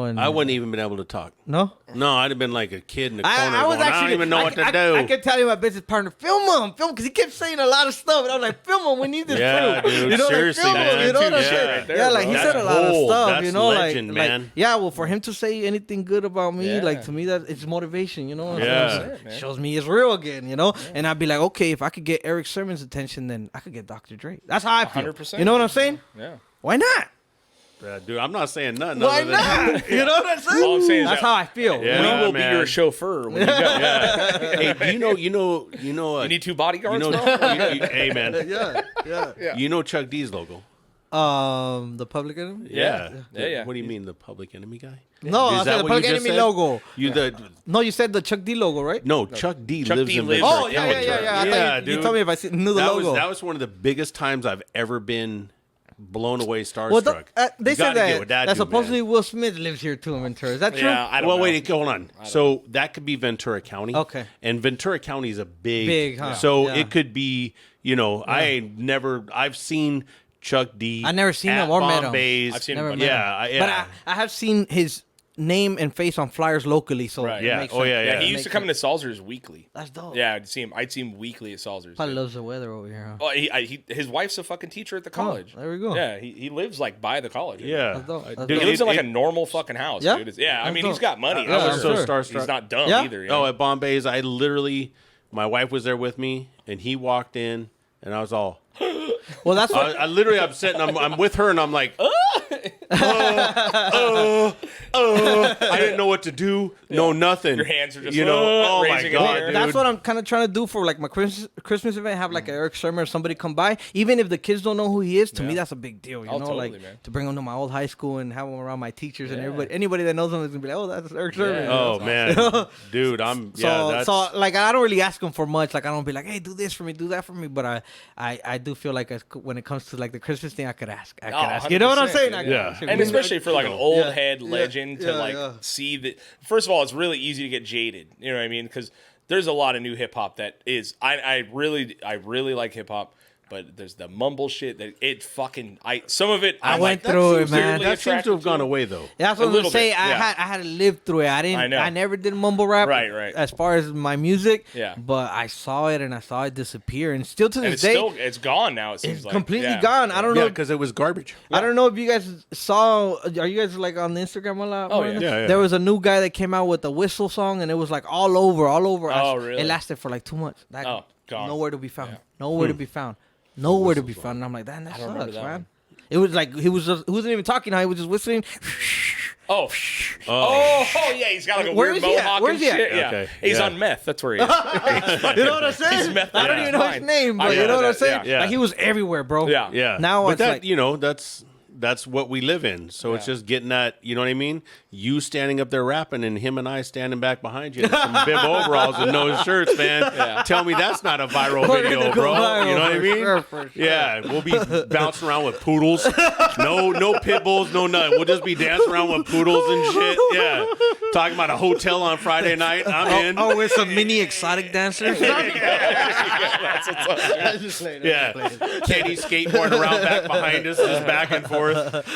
S2: and
S1: I wouldn't even been able to talk.
S2: no.
S1: No, I'd have been like a kid in the corner.
S2: I was
S1: going, I
S2: actually.
S1: don't even know what to
S2: I
S1: do.
S2: kept telling my business partner, film him, because he kept saying a lot of stuff, and I was like, film him. We need this
S1: Yeah,
S2: proof.
S1: dude, seriously,
S2: film him,
S1: man.
S2: You know what I'm
S1: Yeah.
S2: saying?
S3: Right there,
S2: Yeah, like
S3: bro.
S2: he said a
S1: That's
S2: lot of
S1: gold.
S2: stuff.
S1: That's legend,
S2: like,
S1: man.
S2: yeah. Well, for him to say anything good about me,
S3: Yeah.
S2: like to me, that it's motivation. You know?
S1: Yeah.
S2: So it shows me it's real again. And I'd be like, okay, if I could get Eric Sermon's attention, then I could get Dr. Dre. That's how I feel.
S3: 100%.
S2: You know what I'm saying?
S3: Yeah.
S2: Why not?
S1: Dude, I'm not saying nothing.
S2: Why
S1: other than-
S2: not? You know what I'm saying?
S3: All I'm saying is
S2: That's
S3: that
S2: how I feel.
S1: Yeah.
S2: You know?
S3: we will
S1: man.
S3: be your chauffeur when you go.
S1: Yeah. Hey, do you know?
S3: You need 2 bodyguards, bro?
S1: Hey, man.
S2: Yeah.
S1: You know Chuck D's logo?
S2: The Public Enemy.
S3: Yeah. Yeah.
S1: What do you mean, the Public Enemy guy?
S2: No,
S1: Is
S2: I
S1: that
S2: said the
S1: what
S2: Public
S1: you just
S2: Enemy
S1: said?
S2: logo.
S1: No,
S2: You said the Chuck D logo, right?
S1: Chuck D
S3: Chuck
S1: lives
S3: D
S1: in
S3: lives
S1: Ventura
S2: Oh, yeah.
S1: County.
S2: I thought you
S1: dude.
S2: told me if I knew the logo.
S1: That was one of the biggest times I've ever been blown away, starstruck.
S2: Well, they
S1: You
S2: said
S1: gotta get with
S2: that
S1: dude,
S2: supposedly
S1: man.
S2: Will Smith lives here too in Ventura. Is that true?
S3: Yeah, I don't
S1: Well,
S3: know.
S1: wait, hold on. So that could be Ventura County.
S2: Okay.
S1: And Ventura County is a
S2: Big, huh?
S1: So
S2: Yeah.
S1: it could be, I've seen Chuck D.
S2: I never seen
S1: at
S2: him or met him.
S1: Bombay's.
S3: I've seen
S2: Never
S3: him,
S2: met
S1: Yeah,
S2: him.
S1: yeah.
S2: But I have seen his name and face on flyers locally. So
S3: Right.
S2: it
S1: Yeah.
S2: makes
S1: Oh,
S2: sense.
S1: yeah,
S3: Yeah, he
S1: yeah.
S3: used to come into Salzer's weekly.
S2: That's dope.
S3: Yeah, I'd see him weekly at Salzer's.
S2: Probably loves the weather over here. Huh?
S3: Well, his wife's a fucking teacher at the college.
S2: there we go.
S3: Yeah, he lives like by the college.
S1: Yeah.
S2: That's dope. That's
S1: Dude,
S3: He
S2: dope.
S3: lives in like
S1: it-
S3: a normal fucking house,
S2: Yeah?
S3: dude. Yeah, I
S2: That's
S3: mean,
S2: dope.
S3: he's got money.
S1: I was so
S2: sure.
S1: starstruck.
S3: He's not dumb
S2: Yeah?
S3: either.
S1: Oh, at Bombay's, my wife was there with me, and he walked in, and I was all.
S2: Well, that's what.
S1: I literally, I'm sitting, I'm with her, and I'm like, I didn't know what to do. No, nothing.
S3: Your hands are just,
S1: oh my
S3: raising in the
S1: god,
S3: air.
S1: dude.
S2: That's what I'm kind of trying to do for like my Christmas event. Have like Eric Sermon or somebody come by, even if the kids don't know who he is. To me, that's a big deal. You
S3: Oh,
S2: know,
S3: totally,
S2: like
S3: man.
S2: to bring him to my old high school and have him around my teachers and everybody. Anybody that knows him is gonna be like, "Oh, that's Eric Sermon."
S3: Yeah.
S1: Oh man, dude,
S2: So like I don't really ask him for much. Like I don't be like, "Hey, do this for me, do that for me." But I do feel like when it comes to like the Christmas thing, I could ask. You know what I'm
S3: 100%,
S2: saying?
S3: dude.
S1: Yeah.
S2: I
S3: And
S2: could-
S3: especially for like an old
S2: Yeah.
S3: head legend to
S2: Yeah,
S3: like
S2: yeah.
S3: see that. First of all, it's really easy to get jaded. You know what I mean? Because there's a lot of new hip hop that is. I really like hip hop, but there's the mumble shit that it fucking. Some of it
S2: I
S3: I'm
S2: went
S3: like,
S2: through
S3: that
S2: it,
S3: seems
S2: man.
S3: weirdly
S1: that seems to
S3: attractive
S1: have gone
S3: to.
S1: away though.
S2: That's
S3: A
S2: what I'm
S3: little
S2: saying.
S3: bit,
S2: I
S3: yeah.
S2: had to live through it.
S3: I know.
S2: I never did mumble rap.
S3: Right.
S2: As far as my music.
S3: Yeah.
S2: But I saw it and I saw it disappear, and still to
S3: And
S2: this
S3: it's
S2: day,
S3: it's gone now. It seems
S2: it's
S3: like
S2: completely
S3: Yeah.
S2: gone. I don't
S1: Yeah,
S2: know.
S1: because it was garbage.
S2: I don't know if you guys saw. Are you guys like on the Instagram a lot?
S3: Oh,
S2: more
S3: yeah.
S2: than-
S1: Yeah, yeah.
S2: There was a new guy that came out with a whistle song, and it was like all over.
S3: Oh, really?
S2: It lasted for like 2 months.
S3: Oh, gone.
S2: Nowhere to be found.
S3: Yeah.
S2: Nowhere to be found. Nowhere to be found. And I'm like, damn, that
S3: don't remember
S2: sucks,
S3: that
S2: man. It was like he wasn't even talking. He was just whistling.
S3: Oh, yeah, he's got like a
S2: Where
S3: weird
S2: is he at?
S3: mohawk
S2: Where
S3: and
S2: is he at?
S3: shit. Yeah,
S1: Okay,
S3: he's
S1: yeah.
S3: on meth. That's where he is.
S2: You know what I'm saying?
S3: He's meth.
S2: I don't
S3: Yeah,
S2: even know his
S3: fine.
S2: name, but
S3: I
S2: you know what I'm
S3: that,
S2: saying?
S1: yeah.
S2: Like he was everywhere, bro.
S3: Yeah.
S1: Yeah.
S2: Now
S1: but
S2: it's
S1: that,
S2: like-
S1: you know, that's what we live in. So it's just getting that, you know what I mean? You standing up there rapping and him and I standing back behind you in some bib overalls and no shirts, man. Tell me that's not a viral
S2: We're
S1: video,
S2: gonna go
S1: bro.
S2: viral
S1: You know what I
S2: for
S1: mean?
S2: sure, for sure.
S1: Yeah, we'll be bouncing around with poodles. No pit bulls, no nothing. We'll just be dancing around with poodles and shit. Yeah. Talking about a hotel on Friday night. I'm in.
S2: Oh, with some mini exotic dancers.
S3: That's what's up.
S1: Yeah. Kenny skateboarding around back behind us, just back and forth.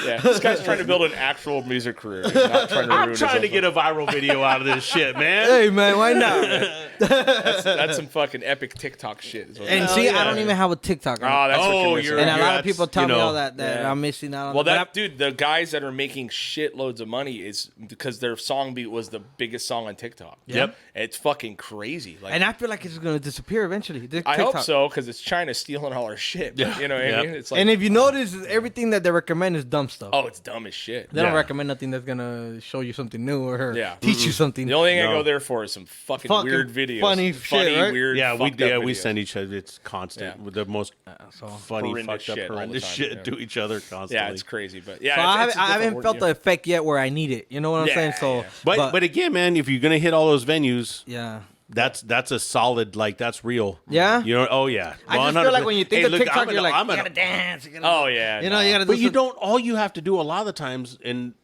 S3: Yeah, this guy's trying to build an actual music career. He's not trying to
S1: I'm
S3: ruin his
S1: trying to
S3: own
S1: get a viral video out of this shit, man.
S2: Hey man, why not?
S3: That's some fucking epic TikTok shit. is what
S2: And
S3: that is.
S2: see,
S1: yeah.
S2: I don't even have a TikTok.
S3: Oh, that's what
S1: Oh,
S3: you're
S1: you're-
S3: missing.
S2: and a lot of
S1: that's,
S2: people tell
S1: you
S2: me
S1: know,
S2: all that
S3: yeah.
S2: I'm missing out on.
S3: Well,
S2: that,
S3: dude, the guys that are making shitloads of money is because their song beat was the biggest song on TikTok.
S1: Yep.
S3: It's fucking crazy. Like,
S2: and I feel like it's gonna disappear eventually. The
S3: I hope
S2: TikTok.
S3: so because it's China stealing all our shit. But, you know what I mean? It's like,
S2: And if you notice, everything that they recommend is dumb stuff.
S3: oh, it's dumb as shit.
S2: They don't
S1: Yeah.
S2: recommend nothing that's gonna show you something new or
S3: Yeah.
S2: teach you something.
S3: The only thing I
S1: No.
S3: go there for is some fucking weird videos,
S2: funny shit, right?
S3: weird.
S1: Yeah,
S3: fucked up
S1: we
S3: videos.
S1: send each other. It's constant
S3: Yeah.
S1: with the most
S2: so
S1: funny,
S3: horrendous
S1: fucked up,
S3: shit all the
S1: horrendous
S3: time,
S1: shit
S3: yeah.
S1: to each other constantly.
S3: Yeah, it's crazy, but yeah,
S2: So
S3: it's
S2: I
S3: a
S2: haven't
S3: different
S2: felt
S3: word,
S2: the
S3: yeah.
S2: effect yet where I need it. You know what I'm
S3: Yeah,
S2: saying? So,
S3: yeah.
S1: But again, man, if you're gonna hit all those venues,
S2: yeah.
S1: that's a solid, like, that's real.
S2: Yeah?
S1: You know? Oh yeah.
S2: I just feel like when you think
S1: Hey,
S2: of
S1: look,
S2: TikTok, you're like,
S1: I'm
S2: you
S1: gonna-
S2: gotta dance. You gotta
S3: Oh yeah,
S2: You know,
S3: no.
S2: you gotta do
S1: But you
S2: some-
S1: don't. All you have to do a lot of the times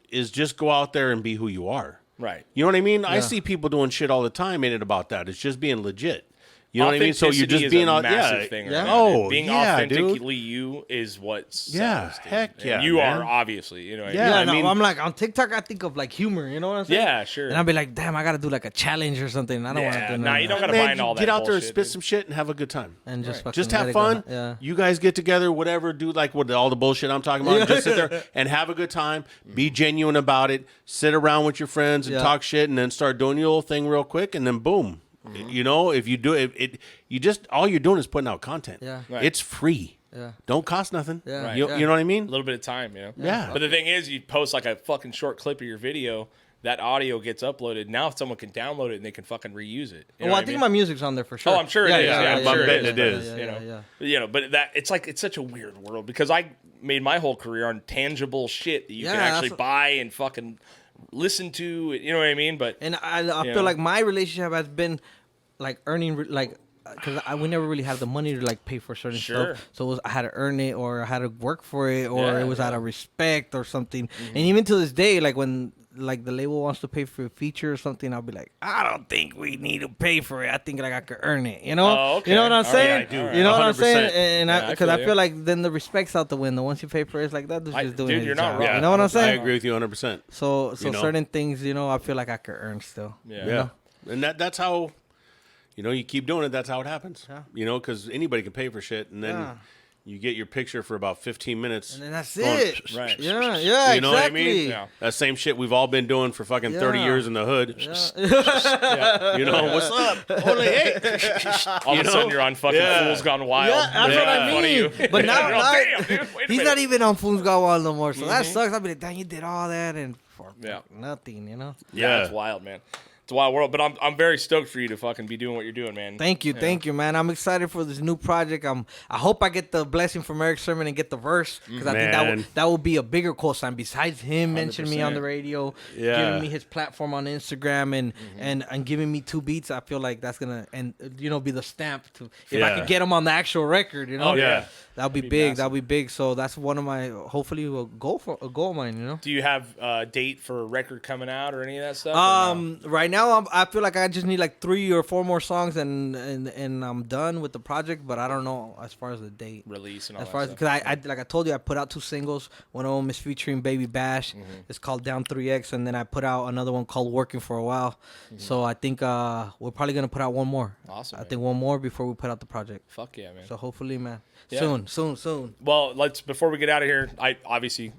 S1: is just go out there and be who you are.
S3: right.
S1: You know what I mean? I see people doing shit all the time. Ain't it about that? It's just being legit. You know what I mean? So you're
S3: Authenticity
S1: just
S3: is
S1: being
S3: a
S1: all
S3: massive
S1: yeah.
S3: thing.
S2: Yeah.
S3: Right now,
S1: Oh,
S3: dude. Being
S1: yeah, dude.
S3: authentically you is what sells,
S1: Yeah,
S3: dude.
S1: heck
S3: And
S1: yeah,
S3: you
S1: man.
S3: are obviously. You know. What
S1: Yeah,
S3: I mean?
S2: Yeah,
S1: I
S2: no,
S1: mean-
S2: I'm like on TikTok. I think of like humor. You know what I'm saying?
S3: Yeah, sure.
S2: And I'll be like, damn, I gotta do like a challenge or something. I don't want to
S3: Yeah,
S2: do
S3: nah,
S2: none
S3: you
S2: of
S3: don't
S2: that.
S3: gotta
S1: Man,
S3: find all that
S1: get out there and
S3: bullshit,
S1: spit
S3: dude.
S1: some shit and have a good time.
S2: And just fucking
S1: Just
S2: let
S1: have
S2: it go.
S1: fun.
S2: Yeah.
S1: You guys get together, whatever, do like what all the bullshit I'm talking about. Just sit there and have a good time. Be genuine about it. Sit around with your friends and
S2: Yeah.
S1: talk shit, and then start doing your little thing real quick, and then boom. You know, if you do it, you just all you're doing is putting out content.
S2: Yeah.
S3: Right.
S1: It's free.
S2: Yeah.
S1: Don't cost nothing.
S2: Yeah.
S3: Right.
S1: You,
S2: Yeah.
S1: you know what I mean?
S3: A little bit of time, you know.
S1: Yeah.
S3: But the thing is, you post like a fucking short clip of your video. That audio gets uploaded. Now someone can download it and they can fucking reuse it. You know
S2: Well,
S3: what
S2: I think
S3: mean?
S2: my music's on there for sure.
S3: Oh, I'm sure it is. Yeah, I'm sure
S1: betting it is.
S2: Yeah,
S3: you
S2: yeah,
S3: know,
S2: yeah.
S3: But that it's like it's such a weird world because I made my whole career on tangible shit that you
S2: Yeah,
S3: can actually
S2: that's-
S3: buy and fucking listen to. You know what I mean? But
S2: And I
S3: Yeah.
S2: feel like my relationship has been like earning like because we never really had the money to like pay for certain
S3: Sure.
S2: stuff. So I had to earn it or I had to work for it or
S3: Yeah,
S2: it was out
S3: yeah.
S2: of respect or something. And even to this day, like when like the label wants to pay for a feature or something, I'll be like, I don't think we need to pay for it. I think like I could earn it. You know?
S3: Oh, okay.
S2: You know what I'm
S3: All
S2: saying?
S3: right, I do.
S2: You know what I'm
S1: 100%.
S2: saying? And
S3: Yeah, I
S2: because I
S3: feel
S2: feel
S3: you.
S2: like then the respect's out the window. Once you pay for it, it's like that dude's just doing
S3: dude,
S2: his
S3: you're not
S2: job.
S3: wrong.
S2: You know what I'm
S1: I
S2: saying?
S1: agree with you 100%.
S2: So
S1: You know?
S2: certain things, you know, I feel like I could earn still.
S3: Yeah.
S1: Yeah. And that's how, you know, you keep doing it. That's how it happens.
S2: Yeah.
S1: You know, because anybody can pay for shit, and then
S2: Yeah.
S1: you get your picture for about 15 minutes.
S2: And then that's
S1: going,
S2: it.
S3: Right.
S2: Yeah, yeah,
S1: You know what I
S2: exactly.
S1: mean?
S3: Yeah.
S1: That same shit we've all been doing for fucking 30
S2: Yeah.
S1: years in the hood.
S3: Yeah.
S1: You know, what's up? Only hey.
S3: All of
S1: You
S3: a sudden
S1: know?
S3: you're on fucking
S1: Yeah.
S3: Fools Gone Wild.
S2: Yeah, that's what I
S3: In front of you.
S2: mean. But now,
S3: You're all,
S2: now
S3: damn, dude, wait a
S2: he's
S3: minute.
S2: not even on Fool's Got Wild no more. So that sucks. I'll be like, damn, you did all that and for
S3: Yeah.
S2: nothing, you know?
S3: Yeah, it's wild, man. It's a wild world, but I'm very stoked for you to fucking be doing what you're doing, man.
S2: Thank you, man. I'm excited for this new project. I hope I get the blessing from Eric Sermon and get the verse because I think
S1: Man.
S2: that will be a bigger cosign besides him mentioning me on
S3: 100%.
S2: the radio,
S1: Yeah.
S2: giving me his platform on Instagram and giving me 2 beats. I feel like that's gonna be the stamp to if I
S1: Yeah.
S2: could get him on the actual record, you know.
S3: Oh, yeah.
S2: That'll be
S3: That'd be
S2: big.
S3: massive.
S2: That'll be big. So that's one of my hopefully a goal of mine. You know.
S3: Do you have a date for a record coming out or any of that stuff? or no?
S2: Right now I feel like I just need like 3 or 4 more songs and I'm done with the project. But I don't know as far as the date.
S3: Release and all
S2: As
S3: that
S2: far as
S3: stuff.
S2: because I like I told you I put out 2 singles. One of them is featuring Baby Bash. It's called Down 3X, and then I put out another one called Working for a While. So I think we're probably gonna put out one more.
S3: Awesome,
S2: I
S3: man.
S2: think one more before we put out the project.
S3: Fuck yeah, man.
S2: So hopefully, man,
S3: Yeah.
S2: soon. Soon.
S3: Well, before we get out of here,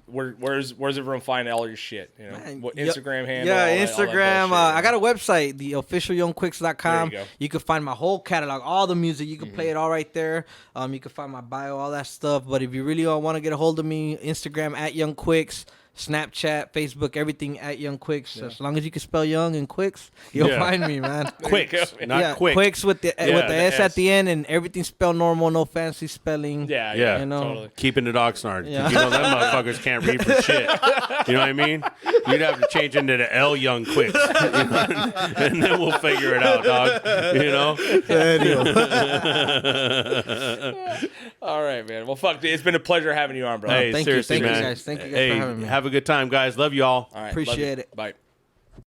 S3: where's everyone find all your shit? You know,
S2: Man,
S3: what Instagram handle?
S2: Yeah,
S3: all that
S2: Instagram.
S3: bullshit,
S2: I got a website, the officialyoungquicks.com.
S3: There you go.
S2: You can find my whole catalog, all the music. You can play it all right there. You can find my bio, all that stuff. But if you really want to get a hold of me, Instagram at Young Quicks, Snapchat, Facebook, everything at Young Quicks. As long as you can spell Young and Quicks, you'll find me, man.
S1: Quicks, not quick.
S2: Quicks with the S at the end, and everything spelled normal, no fancy spelling.
S1: Yeah.
S2: You know,
S3: totally.
S1: Keeping it Oxnard.
S2: Yeah.
S1: You know, them motherfuckers can't read for shit. You know what I mean? You'd have to change into the L Young Quicks. And then we'll figure it out, dog. You know?
S3: All right, man. Well, fuck, dude. It's been a pleasure having you on, bro.
S1: Hey,
S2: thank
S1: seriously,
S2: you
S1: man.
S2: guys. Thank you guys
S1: Hey,
S2: for having me.
S1: have a good time, guys. Love you all.
S3: All right,
S2: Appreciate
S3: love you.
S2: it.
S3: Bye.